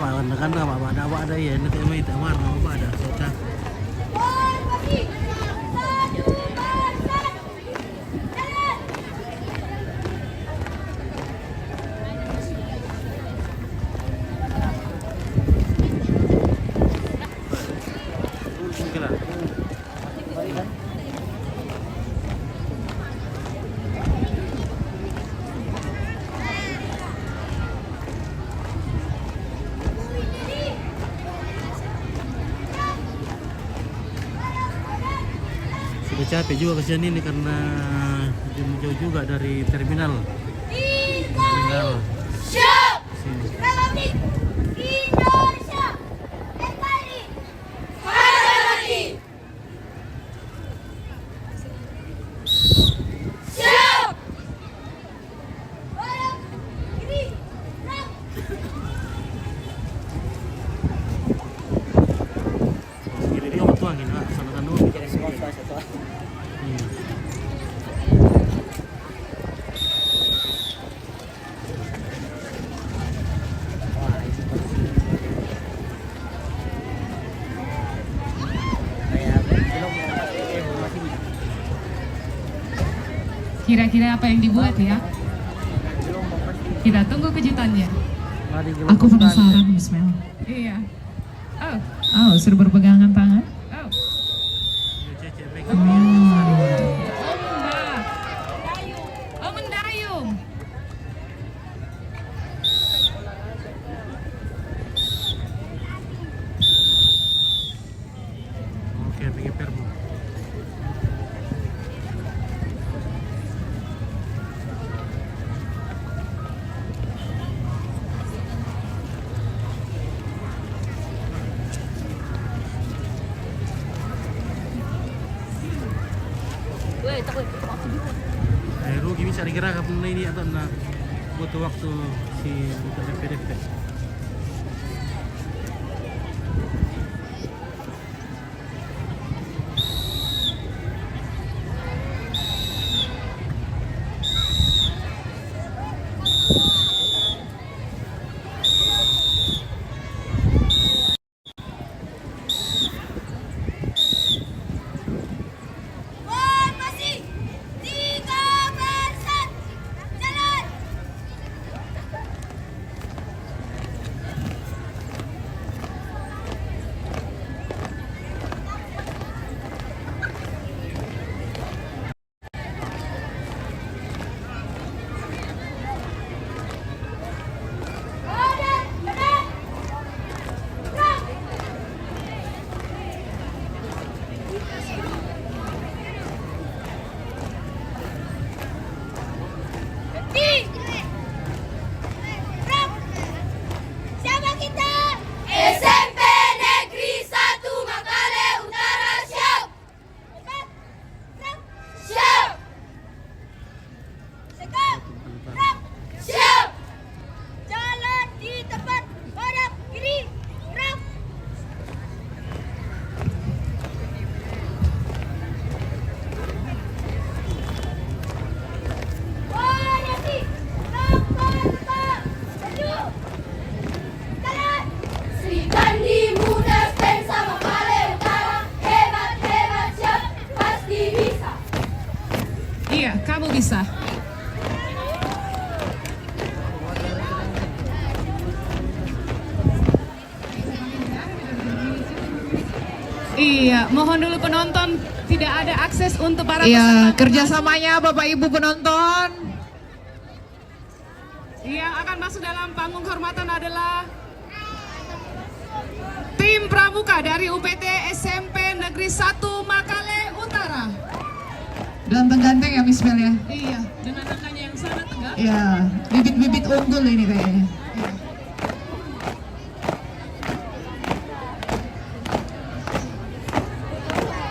kan ada ya nak mai tak warna apa ada sota. Formasi. Satu barisan. Jalan. Gila. Sudah capek juga kesini nih karena jauh juga dari terminal. Terminal. Siap. Sini. Republik Indonesia. Kembali. Harmoni. Siap. Barat, kiri, gerak. Kiri dia waktu angin, sana kan dulu. Kira-kira apa yang dibuat ya? Kita tunggu kejutannya. Aku penasaran, Ismail. Iya. Oh, Oh, sudah berpegangan tangan. oh. Oh. Oh, mendayung. Oke, bikin perbu. Rugi bisa dikira kapan ini atau nak butuh waktu si untuk DP. Formasi. Tiga barisan. Jalan. Barat, gerak. Gerak. Berhenti. Gerak. Siapa kita? SMP Negeri 1 Makale Utara. Siap. Cepat. Gerak. Siap. Tegak. Gerak. Siap. Jalan di tempat. Barat, kiri. Gerak. Formasi. Langkah. Maju. Jalan. Sri Kandi Muda Spensa Makale Utara. Hebat, hebat, siap. Pasti bisa. Iya, kamu bisa. Iya, mohon dulu penonton tidak ada akses untuk para Iya, peserta. kerjasamanya Bapak Ibu penonton. Yang akan masuk dalam panggung kehormatan adalah tim pramuka dari UPT SMP Negeri 1 Makale Utara. Ganteng-ganteng ya, Ismail ya. Iya, dengan angkanya yang sangat tegak. Iya, bibit-bibit unggul ini kayaknya.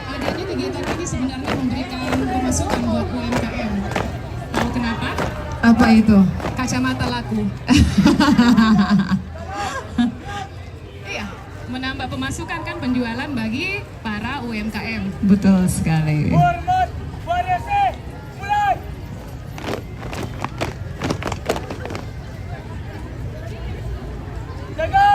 Adanya kegiatan ini sebenarnya memberikan pemasukan buat UMKM. Tahu kenapa? Apa itu? Kacamata laku. Iya, menambah pemasukan kan penjualan bagi para UMKM. Betul sekali. Hormat, variasi, mulai. Jaga,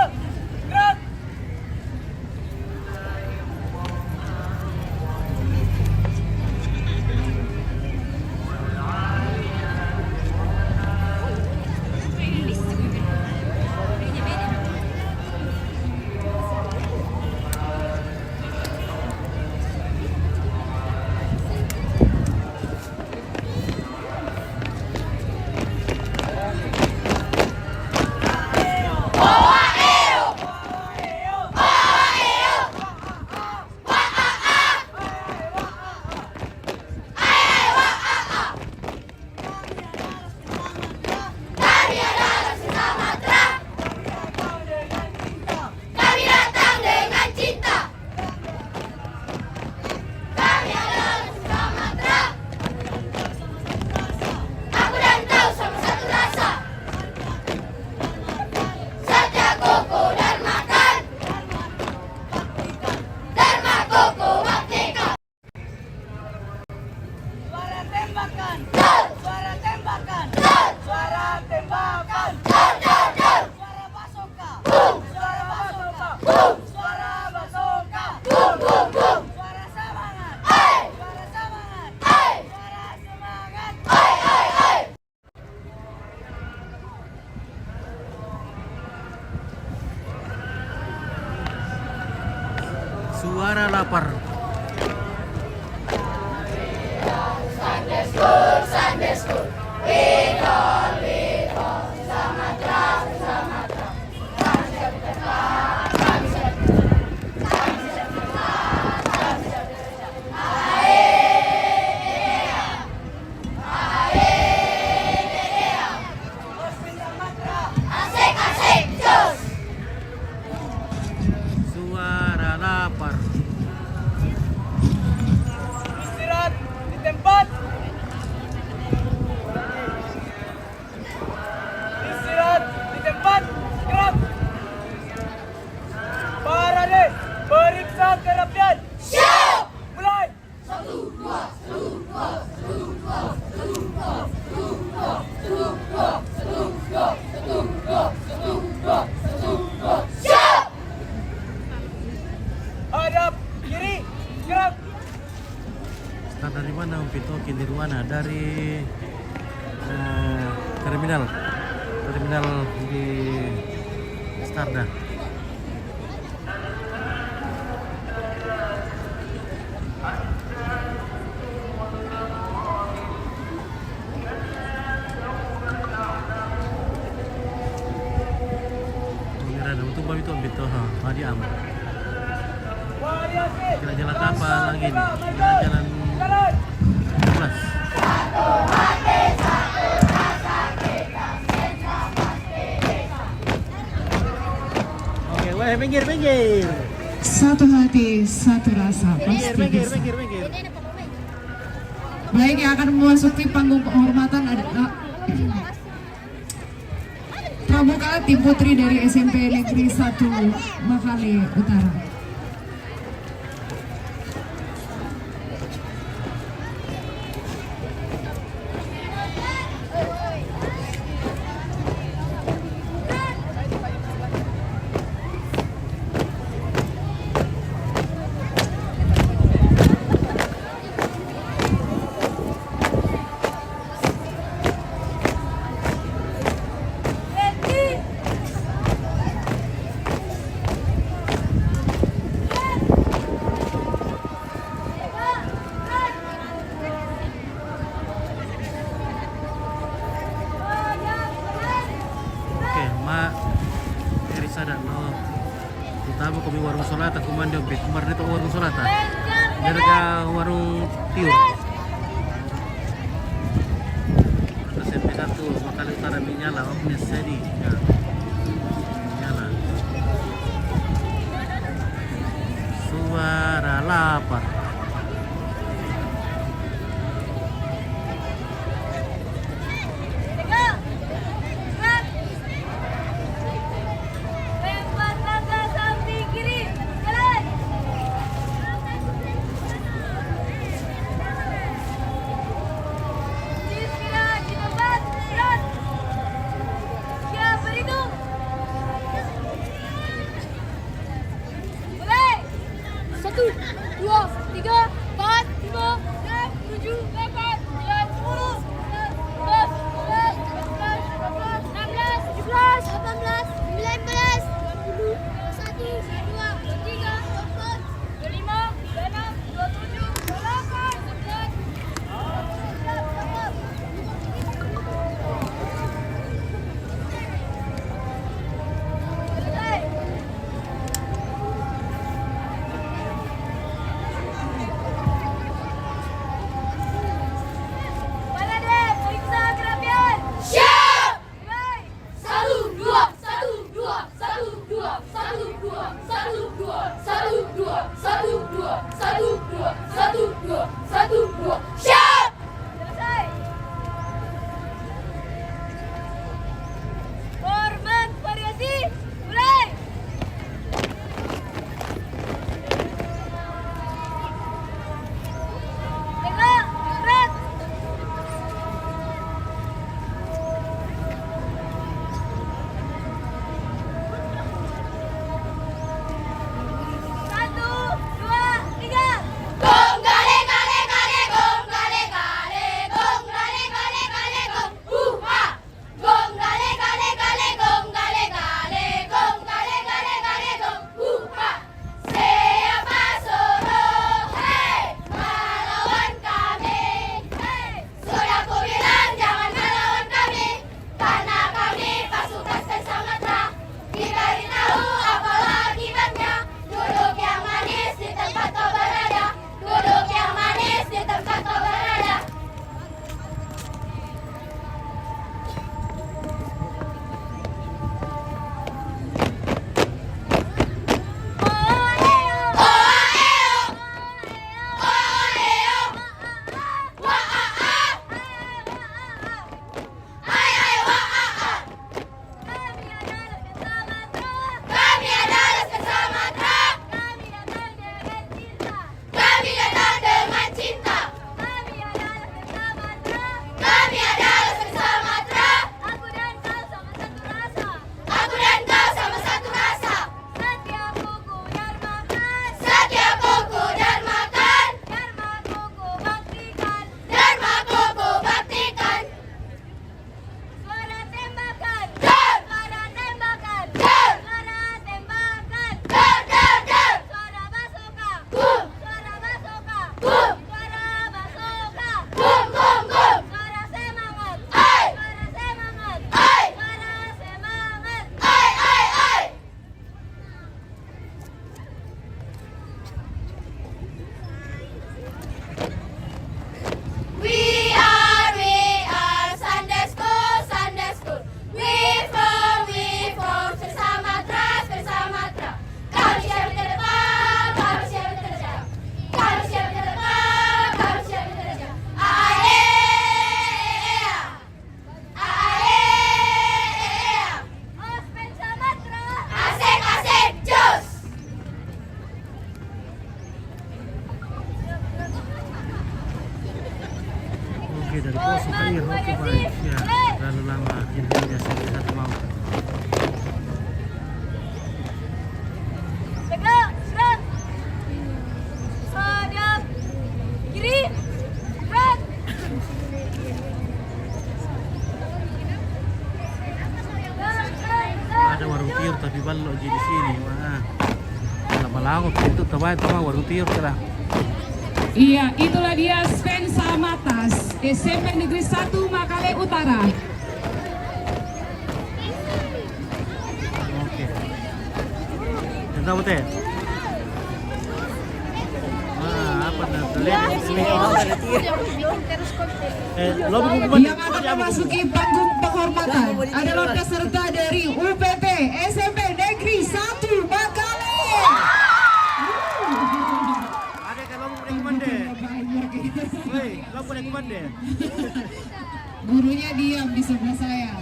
Suara lapar. Asik asik jos. Suara lapar. Istirahat di tempat. Istirahat di tempat. Gerak. Parade. Periksa kerapian. Siap. Mulai. Siap. Hadap kiri. Gerak. Start dari mana Om Pito? Kindirwana dari terminal di Starda. Pengiran untuk bawa itu Om Pito, Hadi aman. Variasi. Kita jalan kapal lagi nih, kita jalan Jalan. kelas. Oke, weh, minggir. Satu hati, satu rasa pasti bisa. Minggir. Baik, yang akan memasuki panggung penghormatan adalah pramuka tim putri dari SMP Negeri 1 Makale Utara. Oke, mak dari sada no. Utama kami warung solata kumandi ombit. Kemarin itu warung solata. Dari warung tiur. Terus SMP 1 Makale Utara Minyala, Omnis Sedi. Ya. Minyala. Suara lapar. Lempar tangga samping kiri. Jalan. Istirahat di tempat. Gerak. Siap. Oh, Suhair, oke baik. Ya, terlalu lama intinya saya lihat mau. Tegak, gerak. Sadap. Kiri. Gerak. Ada warung tiur tapi balok aja di sini. Wah, lama-lama aku itu teman warung tiur lah. Iya, itulah dia Spensa Matas, SMP Negeri 1 Makale Utara. Oke. Dan tahu teh? Apa dah? Lo Yang akan memasuki panggung penghormatan adalah peserta dari UPT SMP Negeri 1 Makale. Ada kan lo boleh kumande? Woi, lo boleh kumande? Gurunya diam di sebelah saya.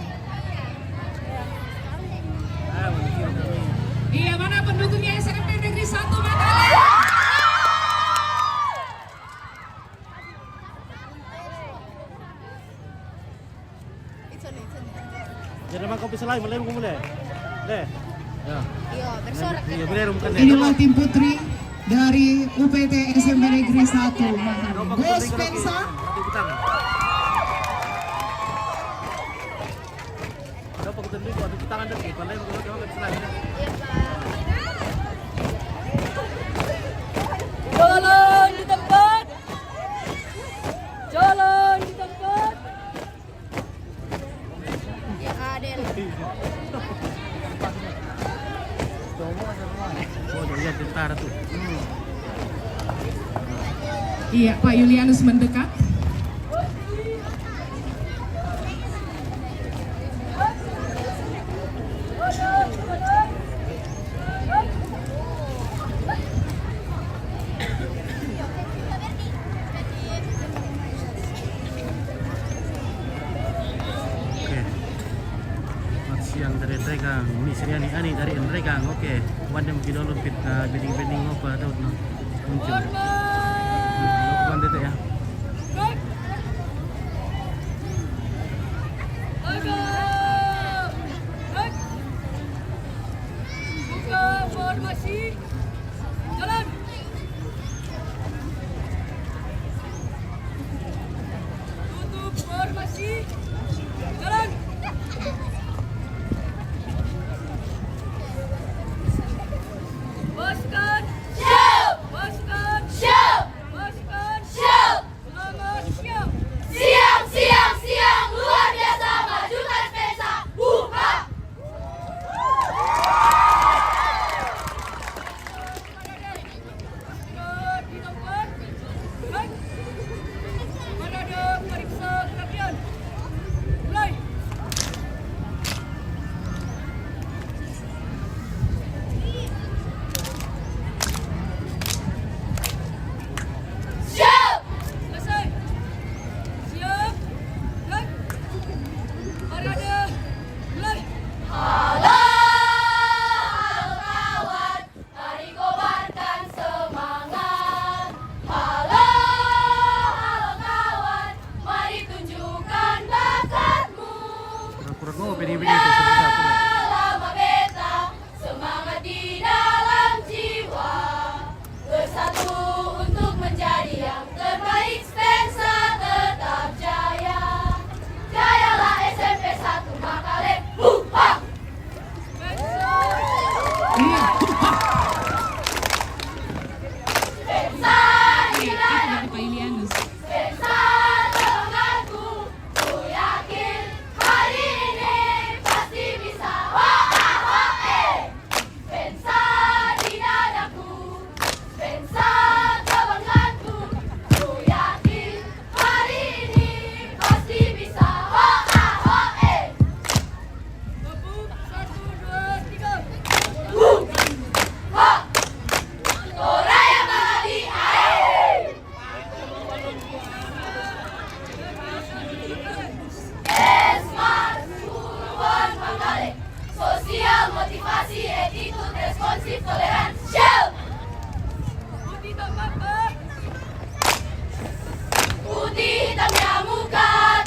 Iya, mana pendukungnya SMP Negeri 1 Makale? Jadi memang kopi selai, boleh rumah boleh. Deh. Ya. Iya, bersorak. Iya, boleh rumah deh. Inilah tim putri dari UPT SMP Negeri 1 Makale. Go Spensa. Ada pakutan dulu, ada tangan deket. Boleh rumah kopi selai. Jalan di tempat. Jalan di tempat. Ya, Adel. Oh, dia tentara tuh. Iya, Pak Julianus mendekat. Oke. Selamat siang dari Entregang. Misriani Ani dari Entregang. Oke. Wadam kidolon pit bending-bending apa tahu muncul. Lakukan itu ya. Buka formasi. Jalan. Tutup formasi. Jalan. Pasukan. Siap. Pasukan. Siap. Pasukan. Siap. Selamat siap. Siap, siap, siap. Luar biasa majukan Spensa. Buka. Sudah di tempat. Baik. Mana ada periksa kerapian. Mulai. Siap. Selesai. Siap. Baik. Parade. Mulai. Halo, halo kawan, mari kobarkan semangat. Halo, halo kawan, mari tunjukkan bakatmu. Pura-pura mau bending-bending itu satu-satu. Lama beta, semangat di dalam jiwa. Bersatu untuk menjadi yang terbaik, Spensa tetap jaya. Jayalah SMP 1 Makale. Buka. Iya. Spensa di Itu dadaku. dari Pak Julianus. Spensa temanku, ku yakin hari ini pasti bisa. Spensa di dadaku, Spensa kebanggaanku, ku yakin hari ini pasti bisa. Tepuk. 1, 2, 3. Toraya Magadi, ae! Esmar, Uruan Makale, sosial motivasi, attitude, responsif, toleransi, siap! Putih tempat. Putih hitamnya muka,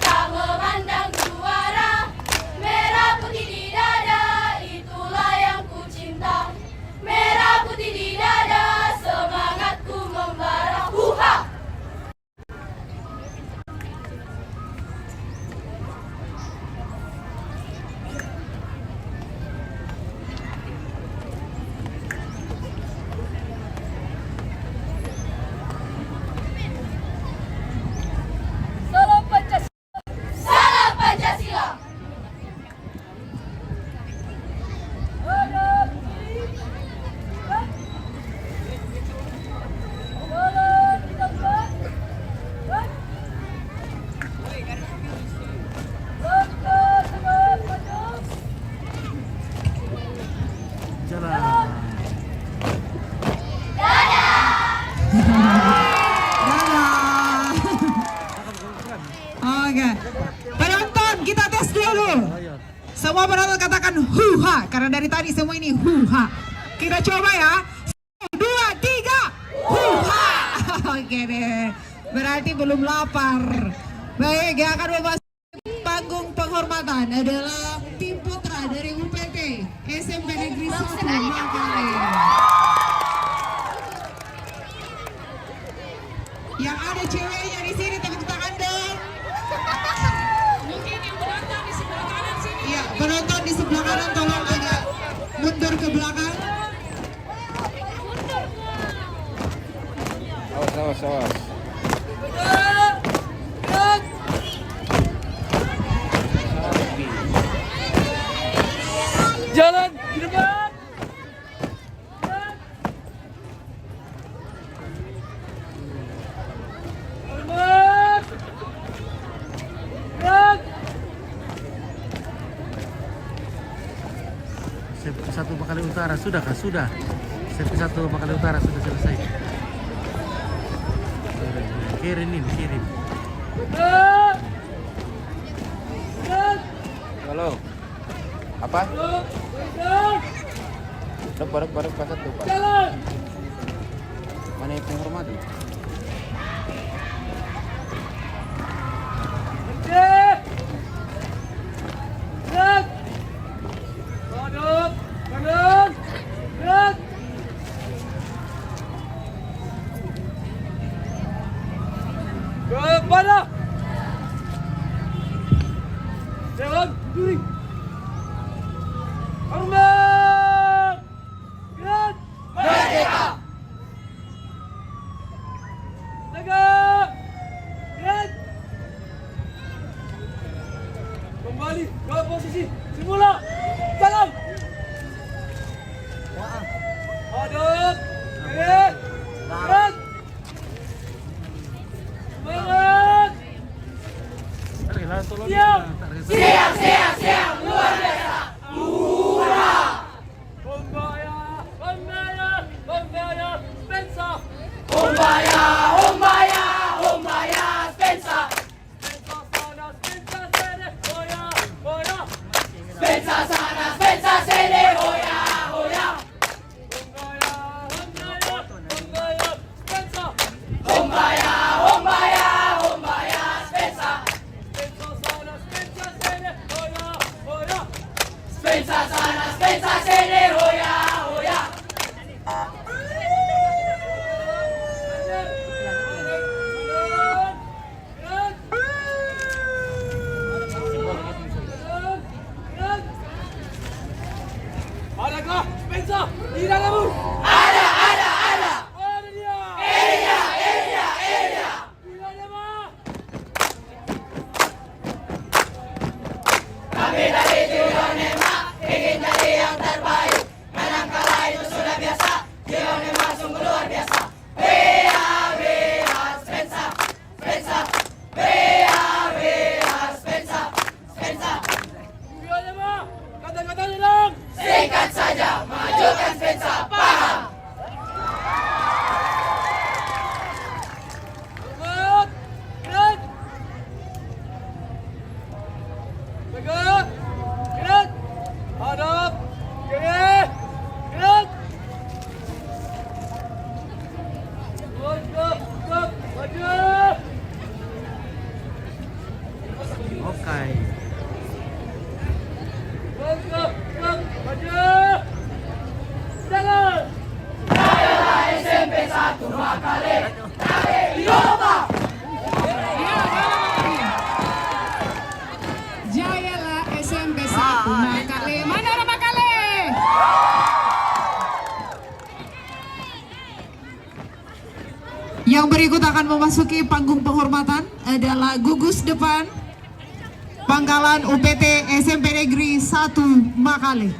Semua penonton katakan huha, karena dari tadi semua ini huha. Kita coba ya. 1, 2, 3, huha. Oke deh. Berarti belum lapar. Baik, yang akan memasuki panggung penghormatan adalah tim putra dari UPT SMP Negeri 1 Makalle. Yang ada ceweknya di sini, tepuk tangan dong. Mungkin yang penonton di sebelah kanan sini. Iya, penonton di sebelah kanan tolong agak mundur ke belakang. Awas, awas, awas. Jalan di depan. Hormat. Gerak. CP1 Makalle Utara sudah kah? Sudah. CP1 Makalle Utara sudah selesai. Kirim ini, kirim. Gerak. Gerak. Halo. Apa? Gerak. Bareng pasat tuh, Pak. Jalan. Mana yang penghormatan? Gerak. Gerak. Paduk. Paduk. Gerak. Kepada. Jalan. Duri. Hormat. Gerak. Merdeka. Tegak. Gerak. Kembali ke posisi semula. Jalan. Hadap. Gerak. Gerak. Semangat. Rela tolong. Siap. Siap, luar biasa. Hombaya, hombaya, hombaya, pensa. Umbaya, umbaya, umbaya, Spensa. Pensa sana, pensa sini, hoya, hoya. Spensa sana, Spensa sini, hoya, hoya. Hombaya, hombaya, hombaya, pensa. Umbaya, umbaya, umbaya, Spensa. Pensa sana, pensa sini, hoya, hoya. Spensa sana, Spensa sini, hoya, hoya. Adakah pensa di dalammu? Ada. Ada dia. Elia. Di dalammu. Kami dari Jionema ingin jadi yang terbaik. Menang kalah itu sudah biasa. Jionema sungguh luar biasa. Spensa. Spensa. Spensa. Di dalammu. Kata-katanya dong. Singkat saja, majukan Spensa. Paham? Semangat. Gerak. Tegak. Gerak. Hadap. Kiri. Gerak. Maju. Maju. Oke. Maju. Maju. Jalan. SMP 1 Makalle. Jayalah SMP 1 Makalle. Mana orang Makalle? Yang berikut akan memasuki panggung penghormatan adalah gugus depan Pangkalan UPT SMP Negeri 1 Makalle.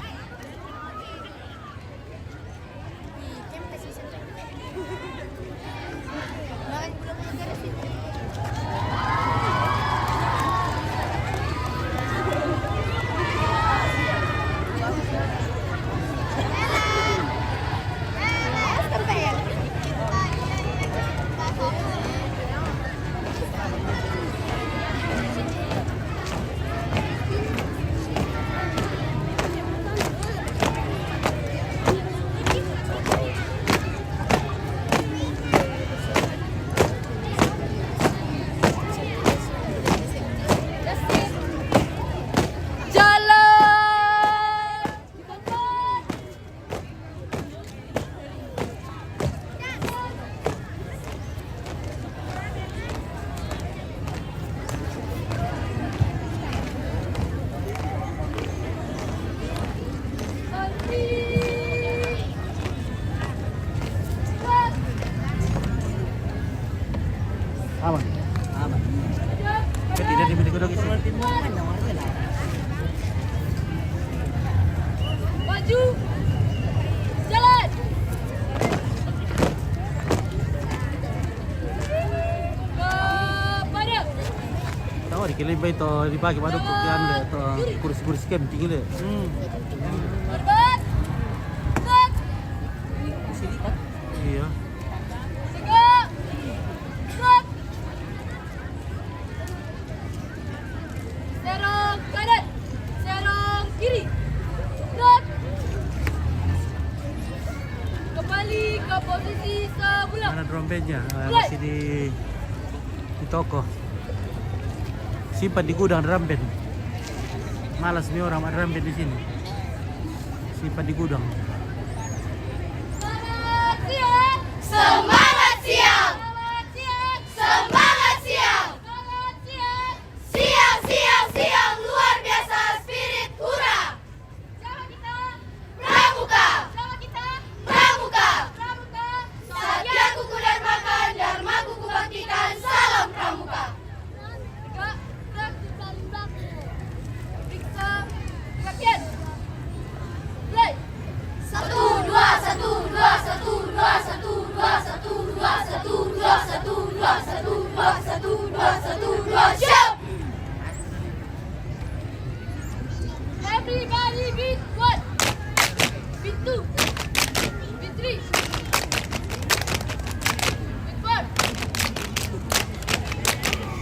lebih itu dipakai pada kukian deh, atau kursi-kursi camping deh. Berbet. Set. Iya. Tegak. Set. Serong kanan. Serong kiri. Set. Kembali ke posisi semula. Mana drum bandnya? Masih di toko. Simpan di gudang drum band. Malas nih orang drum band di sini. Simpan di gudang. Semangat siang. Semangat siang. Semangat siang. Semangat siang. Semangat siang. Siang, siang, siang. Luar biasa spirit. Hura. Siapa kita? Pramuka. Siapa kita? Pramuka. Pramuka. Satya kuku dharmakan, dharma kuku baktikan. Salam Pramuka. Tegak. Gerak di paling baku. Periksa. Kakian. Play. 1, 2, 1, 2, 1, 2, 1, 2, 1, 2, 1, 2, 1, 2, 1, 2, 1, 2, 1, 2, siap! Everybody beat 1. Beat 2. Beat 3. Beat 4.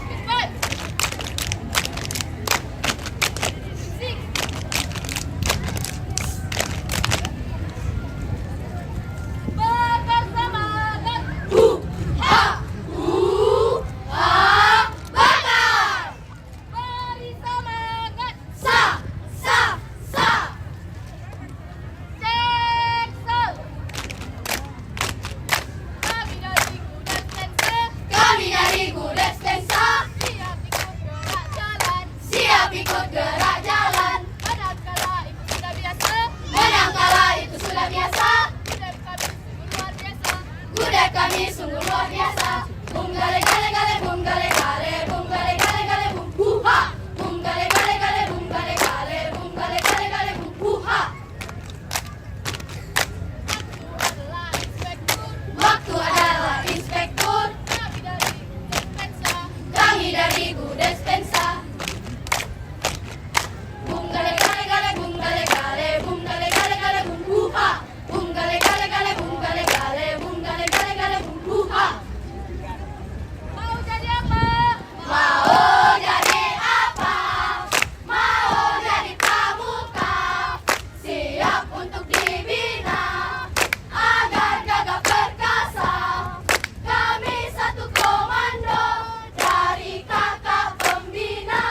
Beat 5. 6. Bakar semangat. Ha! Bakar! Beri semangat. Sa! Sa! Sa! Cek sound. Kami dari Kuda Stensa. Kami dari Kudet Stensa, Siap ikut gerak jalan. siap ikut gerak jalan. Kadangkala itu sudah biasa. Menang kalah itu sudah biasa. Kuda kami sungguh luar biasa. Kudet kami sungguh luar biasa. Bum gale gale gale, bum gale gale, bum gale gale gale, bum huha. Bum gale gale gale, bum gale gale, bum gale gale gale, bum huha. Adalah inspektur. Waktu adalah inspektur, Kami dari Despensa. kami dari Kudet Stensa. Bum gale gale gale, bum gale gale, bum gale gale gale, bum huha. Bum gale gale gale, bum gale gale, bum gale gale gale, bum huha. Mau jadi apa? Mau jadi apa? Mau jadi pramuka. Siap untuk dibina agar gagah perkasa. Kami satu komando dari kakak pembina.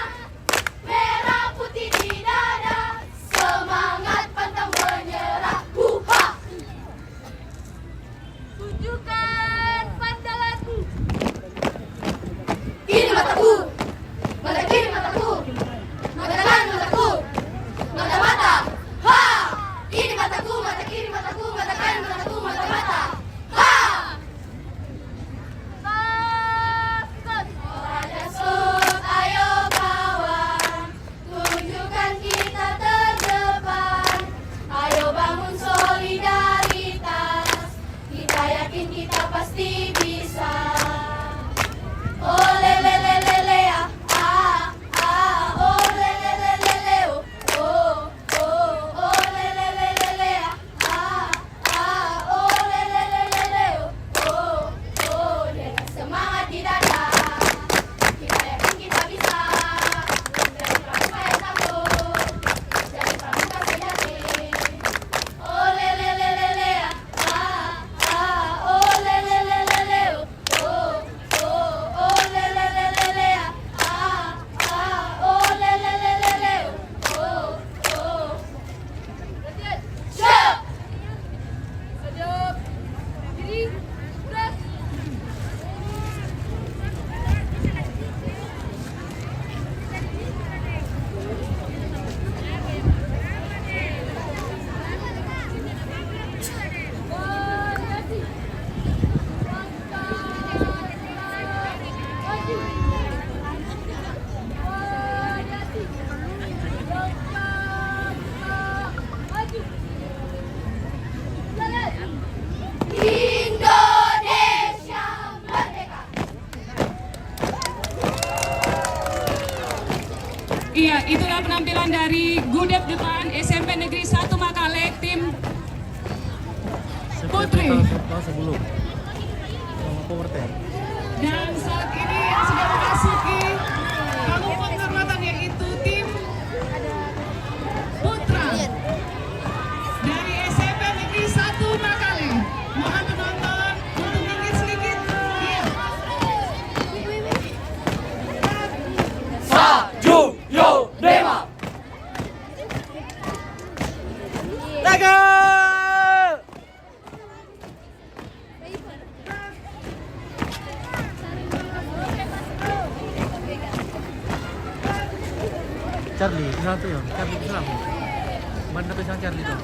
Merah putih di dada, semangat pantang menyerah. Huha! Tunjukkan pandalanmu. Kiri mataku, mata kiri mataku, mata kanan mataku, mata mata, ha! Ini mataku, mata kiri mataku, mata kanan mataku, mata mata, ha! Takut. Ada sud, ayo kawan, tunjukkan kita terdepan. Ayo bangun solidaritas, kita yakin kita pasti bisa. Oh le le le le le ah ah oh le le le le le oh oh oh le le le le le ah ah oh le le le le le oh oh dengan semangat di dada kita yakin kita bisa jadi pramuka yang tangguh, jadi pramuka sejati. Oh le le le le le ah ah oh le le le le le oh depan SMP Negeri 1 Makale tim Seperti Putri. tahun sebelum. Sama Powerten. Dan saat ini yang sudah memasuki panggung penghormatan yaitu tim Putra dari SMP Negeri 1 Makale. Mohon penonton untuk minggir sedikit. Iya. Maju, yo, Dewa. Raga. Charlie, satu ya. Charlie Islam. Banda pisang Charlie tuh.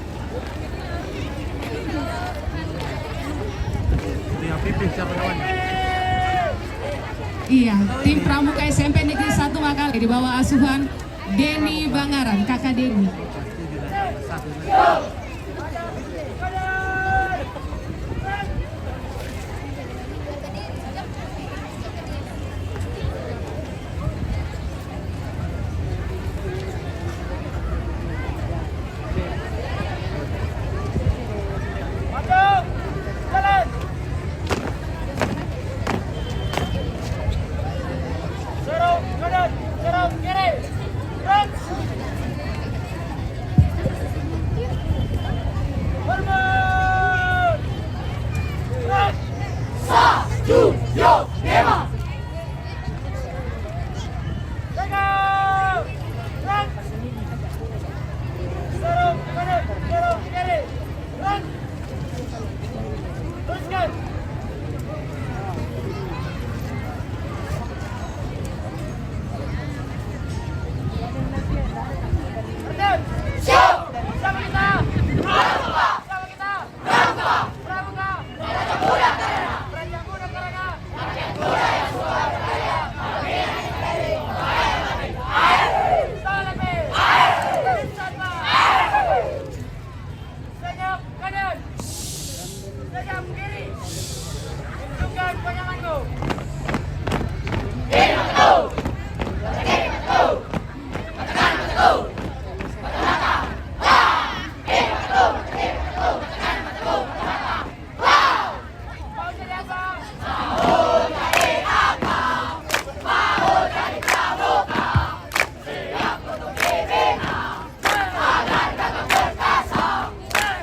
Dia pipih siapa namanya? Iya, tim Pramuka SMP Negeri 1 Makale di bawah asuhan Denny Bangaran, kakak Denny. Satu. Maju, jalan. Serong kanan, serong kiri. Run. Hormat. Run. Maju, yo, Dewa. Jaga. Run. Serong kanan, serong kiri. Run. Teruskan. Berhenti. Siap. Bersama kita. Pramuka. Bersama kita. Pramuka. Pramuka. Raja Muda Karana. Raja Muda Karana. Raja Muda yang suara kaya. Salapi. Bersama. Senyap kanan. Senyap kiri. Tunjukkan pandanganmu. Kiri mataku. Kiri mataku. Katakan mataku. Mata mata. Wah. Kiri mataku. Kiri mataku. Katakan mataku. Mata mata. Wow. Mau jadi apa? Mau jadi apa? Mau jadi pramuka. Siap untuk dibina. Agar kakak perkasa.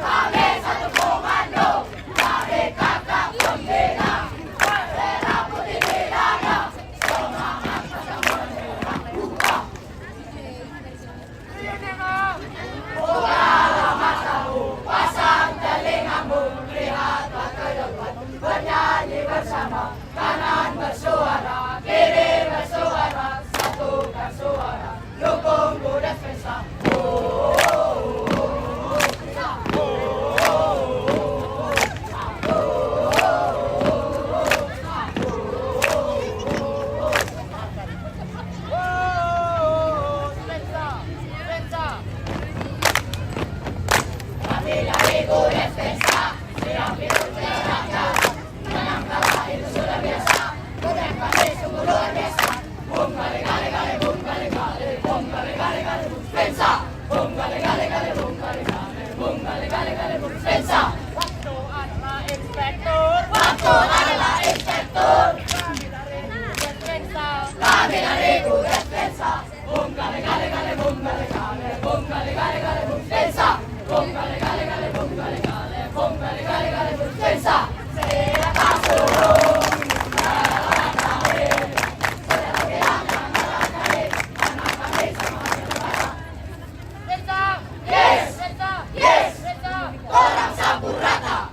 Kami satu komando. Dari kakak pembina. Merah putih di dada. Semangat masa menyerang buka. Bukalah matamu, pasang telingamu, lihatlah ke depan, bernyanyi bersama, kanan bersuara, kiri bersuara, satukan suara, dukung Budas Pesa. Waktu adalah inspektur. Waktu adalah inspektur. Kami dari Budas Pesa. Kami dari Budas Pesa. Bum kali kali kali bum kali kali bum kali kali kali bum Pesa. Bum kali kali kali bum kali kali bum kali kali kali bum Pesa. Silakan suruh. Yes, yes, orang sapu rata.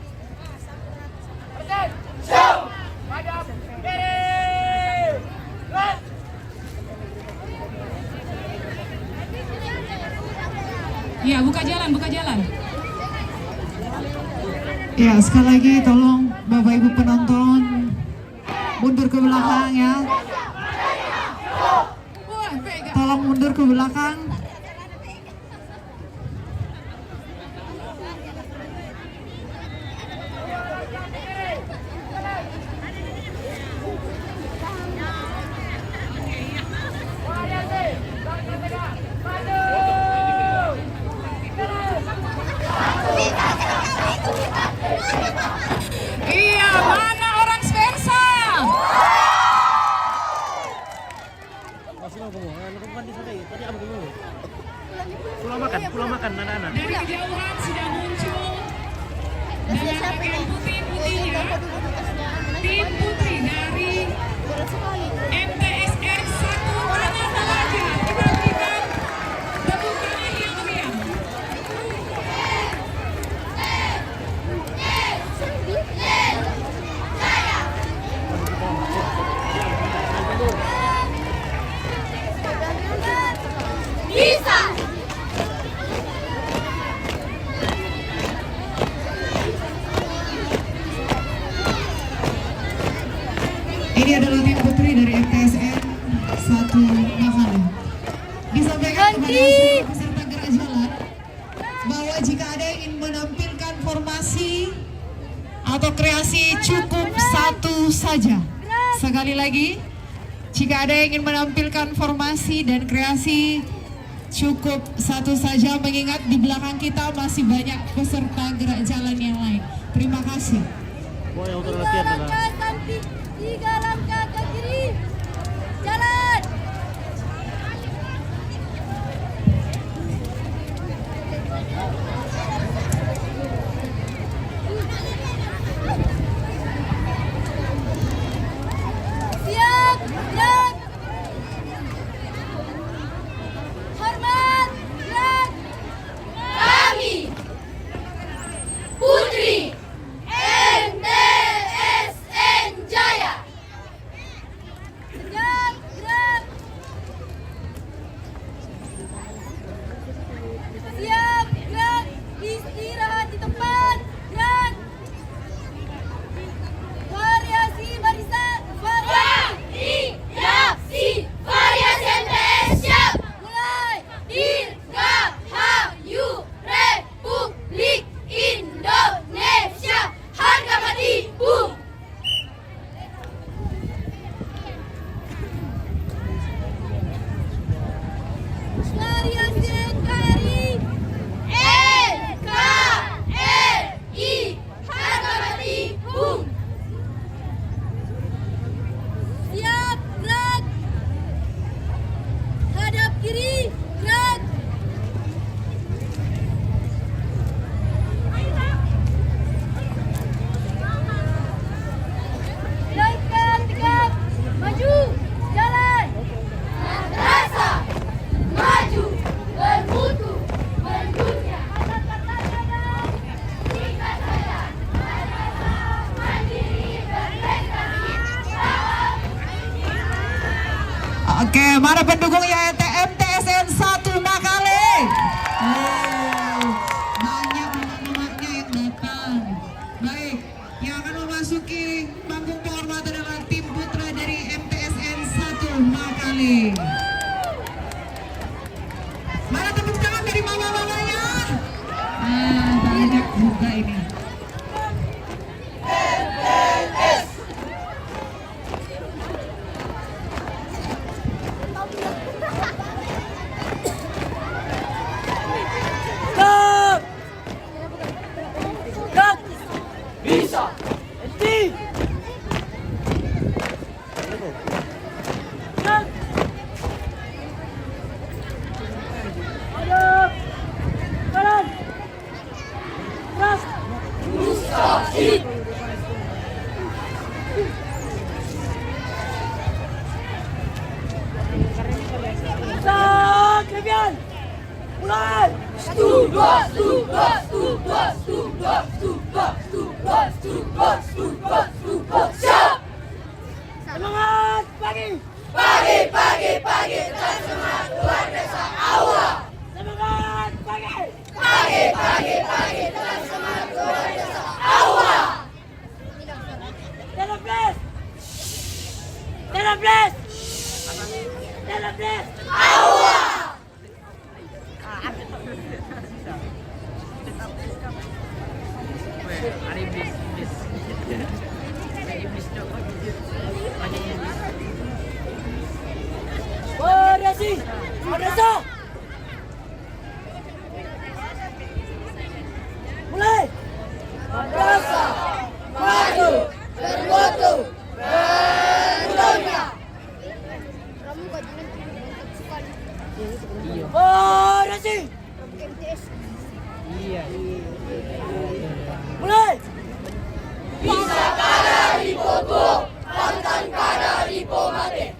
Berhenti. Show. Madam. Kiri. Run. Iya, buka jalan, buka jalan. Ya, sekali lagi tolong Bapak Ibu penonton mundur ke belakang ya. Wah, Vega. Tolong mundur ke belakang. Iya, mana orang Sversa? Masih mau kamu? Lakukan di sana. Tadi apa kamu? Pulang makan anak-anak. Dari kejauhan sudah muncul dengan pakaian putih-putihnya tim putri dari MTSN 1 Tanah Toraja. Kita berikan tepuk tangan yang meriah. Bisa. Ini adalah tim putri dari MTSN 1 Makale. Disampaikan kepada seluruh peserta gerak jalan bahwa jika ada yang ingin menampilkan formasi atau kreasi cukup satu saja. Sekali lagi, jika ada yang ingin menampilkan formasi dan kreasi cukup satu saja, mengingat di belakang kita masih banyak peserta gerak jalan yang lain. Terima kasih. Boy, yang untuk latihan adalah 3 langkah ke kiri. Jalan. Siap, gerak. Hormat, gerak. Kami Putri MTSN Jaya. Gerak, gerak. Siap, gerak. Istirahat di tempat. Gerak. Variasi barisan. Variasi MTS siap. Mulai. Dirgahayu Republik Indonesia. Harga mati bung. Variasi NKRI. NKRI. Harga mati bung. Siap, gerak. Hadap kiri, gerak. Langkah tegak, maju, jalan. Rasa maju bermutu mendunia. Jika saya mandiri berprestasi. Oke, mana pendukungnya MTSN 1 Makale? Banyak mama-mamanya yang datang. Baik, yang akan memasuki panggung penghormatan adalah tim putra dari MTSN 1 Makale. Mana tepuk tangan dari mama-mamanya? Banyak juga ini. Pagi dan semangat luar biasa awal. Semangat pagi. Pagi dan semangat luar biasa awal. Awal. madrasah maju bermutu mendunia. Orasi. Mulai. Bisa kada lipo tuo, pantang kada lipo mate.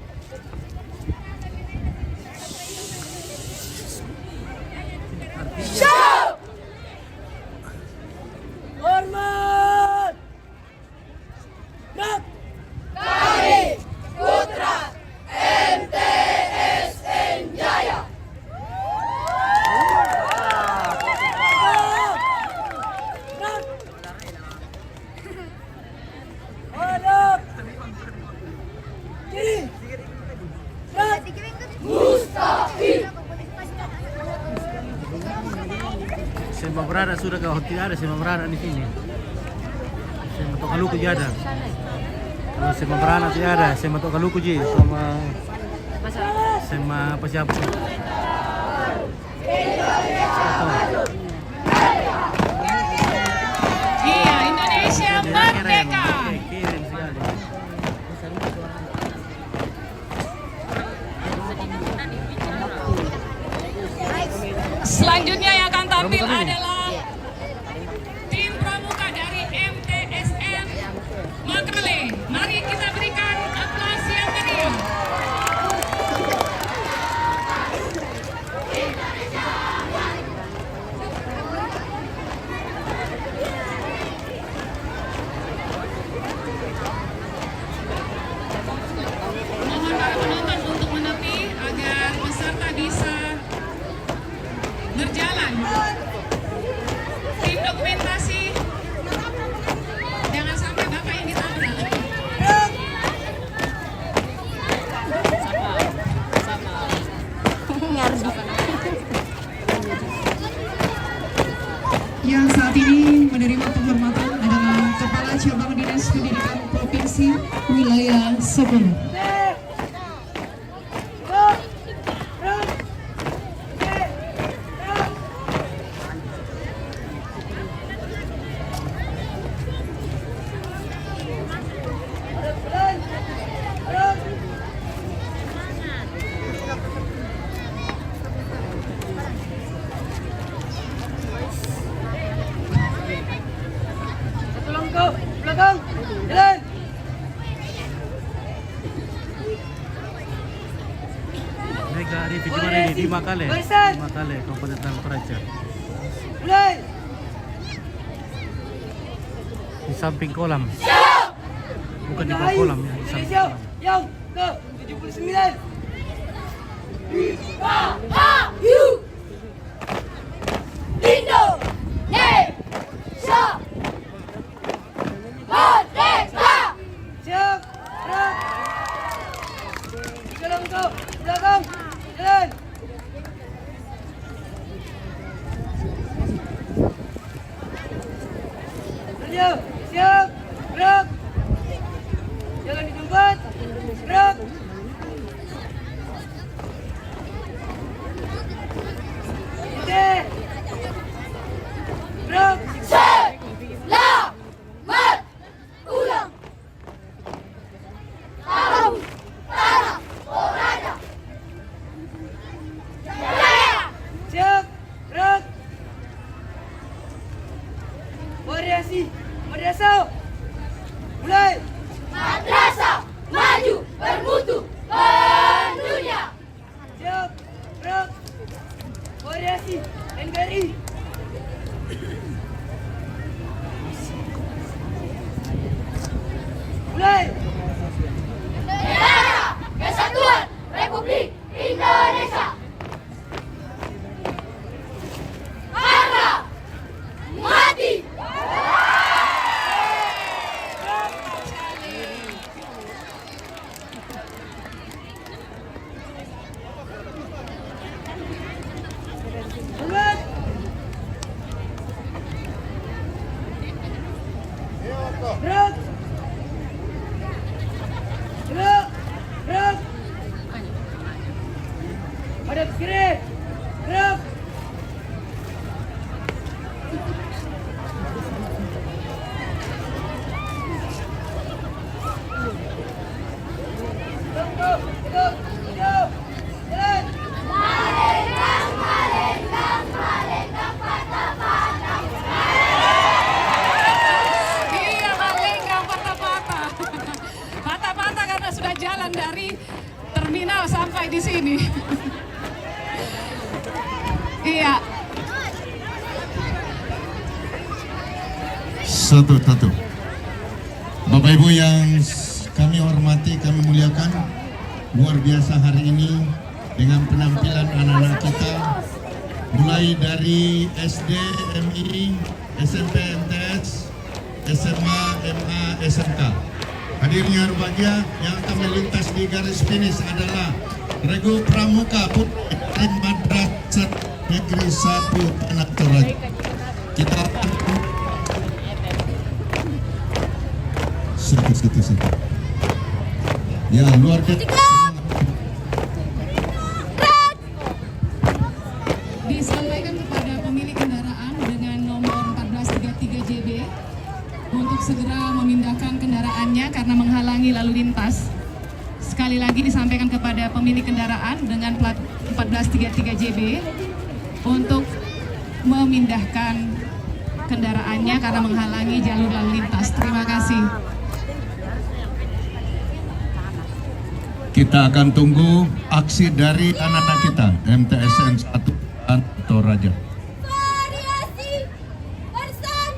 Siap! Hormat! Nak! Kami putra MTSN Jaya. Nak! Hadap! Kiri! Nak! Mustahil! Semua berada sudah kau tidak ada semua berada di sini. Semua tu kalau kuji ada. Kalau semua berada tidak ada semua tu kalau kuji sama apa siapa. Iya, Indonesia merdeka. Keren sekali. Selanjutnya yang akan tampil adalah tim pramuka dari MTSN Makale. Mari kita berikan aplaus yang meriah. Mohon para penonton untuk menepi agar peserta bisa berjalan. Tim dokumentasi, jangan sampai bapak yang ditabrak. Yang saat ini menerima penghormatan adalah Kepala Cabang Dinas Pendidikan Provinsi Wilayah 10. Belakang, jalan. Mereka hari video ini di Makale, Kabupaten Toraja. Mulai. Di samping kolam. Bukan di bawah kolam ya, di samping Siap. kolam. Yang ke 79. Rahayu Indonesia merdeka. Siap. Gerak. Jalan kau. Belakang. Jalan. Siap. Siap. Gerak. Jalan di tempat. Gerak. Oke. Gerak. Selamat ulang tahun Tanah Toraja. Jaya. Siap. Gerak. Variasi. Madrasah. Mulai. Madrasah maju bermutu mendunia. Siap. Gerak. Variasi. NKRI. Mulai. Bendera Kesatuan Republik Indonesia. Harga mati. Hormat. Gerak. Gerak. Gerak. Hadap kiri. Gerak. Satu. Bapak Ibu yang kami hormati, kami muliakan, luar biasa hari ini dengan penampilan anak-anak kita, mulai dari SD, MI, SMP, MTS, SMA, MA, SMK. Hadirnya berbahagia yang akan melintas di garis finish adalah Regu Pramuka Putri Madrasah Negeri 1 Tanah Toraja. Kita satu. Ya, luar biasa. Disampaikan kepada pemilik kendaraan dengan nomor 1433 JB untuk segera memindahkan kendaraannya karena menghalangi lalu lintas. Sekali lagi disampaikan kepada pemilik kendaraan dengan plat 1433 JB untuk memindahkan kendaraannya karena menghalangi jalur lalu lintas. Terima kasih. Kita akan tunggu aksi dari anak-anak kita MTSN 1 Toraja. Variasi barisan.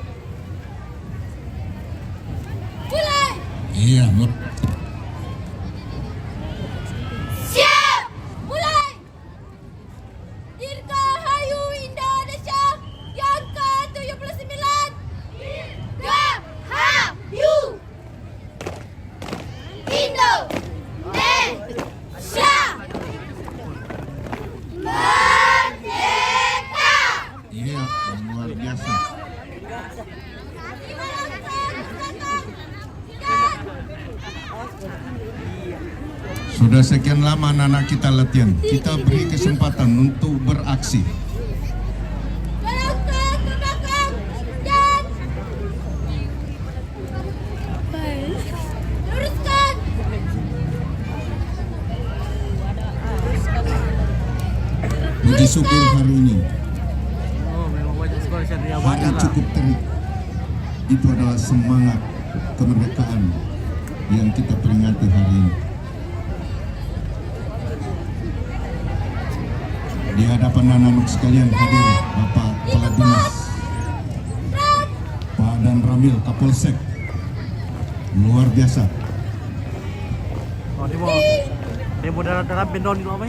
Mulai. Iya, Siap. Mulai. Dirgahayu Indonesia yang ke-79. Dirgahayu Indonesia. Merdeka. iya, luar biasa. Sudah sekian lama anak-anak kita latihan. Kita beri kesempatan untuk beraksi. Belokkan ke belakang dan luruskan. Puji syukur hari ini. Oh, memang banyak sekali saya Hari cukup terik. Itu adalah semangat kemerdekaan yang kita peringati hari ini. Di hadapan anak-anak sekalian hadir Bapak Kepala Dinas, Pak Dan Ramil Kapolsek. Luar biasa. Oh, dia mau dalam pendon gitu apa?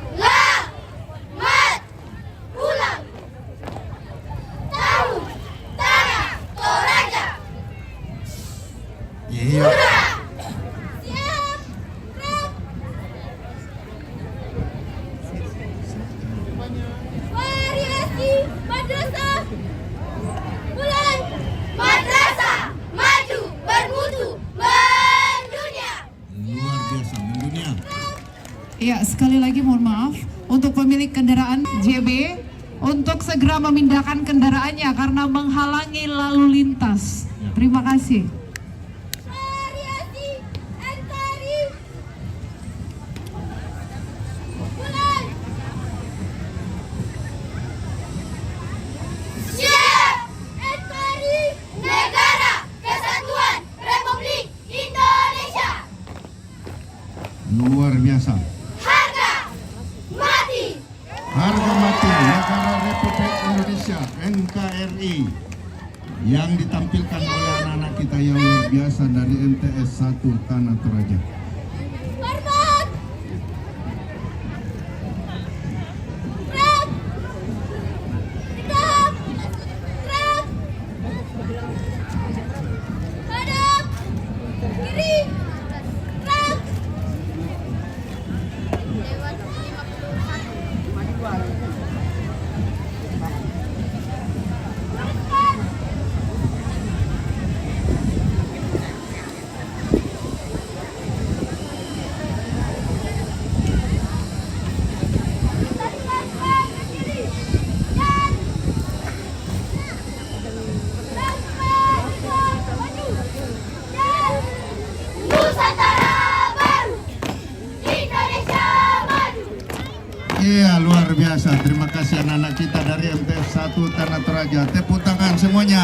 Selamat ulang tahun Tanah Toraja. Iya. Siap. Variasi madrasah. Mulai. Madrasah maju bermutu mendunia. Luar biasa mendunia. Ya, sekali lagi mohon maaf untuk pemilik kendaraan JB untuk segera memindahkan kendaraannya karena menghalangi lalu lintas. Terima kasih. Variasi NKRI. Mulai. Siap. NKRI Negara Kesatuan Republik Indonesia. Luar biasa. Harga mati. Harga mati Negara Republik Indonesia NKRI yang ditampilkan oleh anak-anak kita yang luar biasa dari MTS 1 Tanah Toraja. Hormat. Gerak. Tegap. Gerak. Hadap. Kiri. Gerak. Nusantara baru. Indonesia maju. Iya, luar biasa. Terima kasih anak-anak kita dari MTS 1 Tanah Toraja. Tepuk tangan semuanya.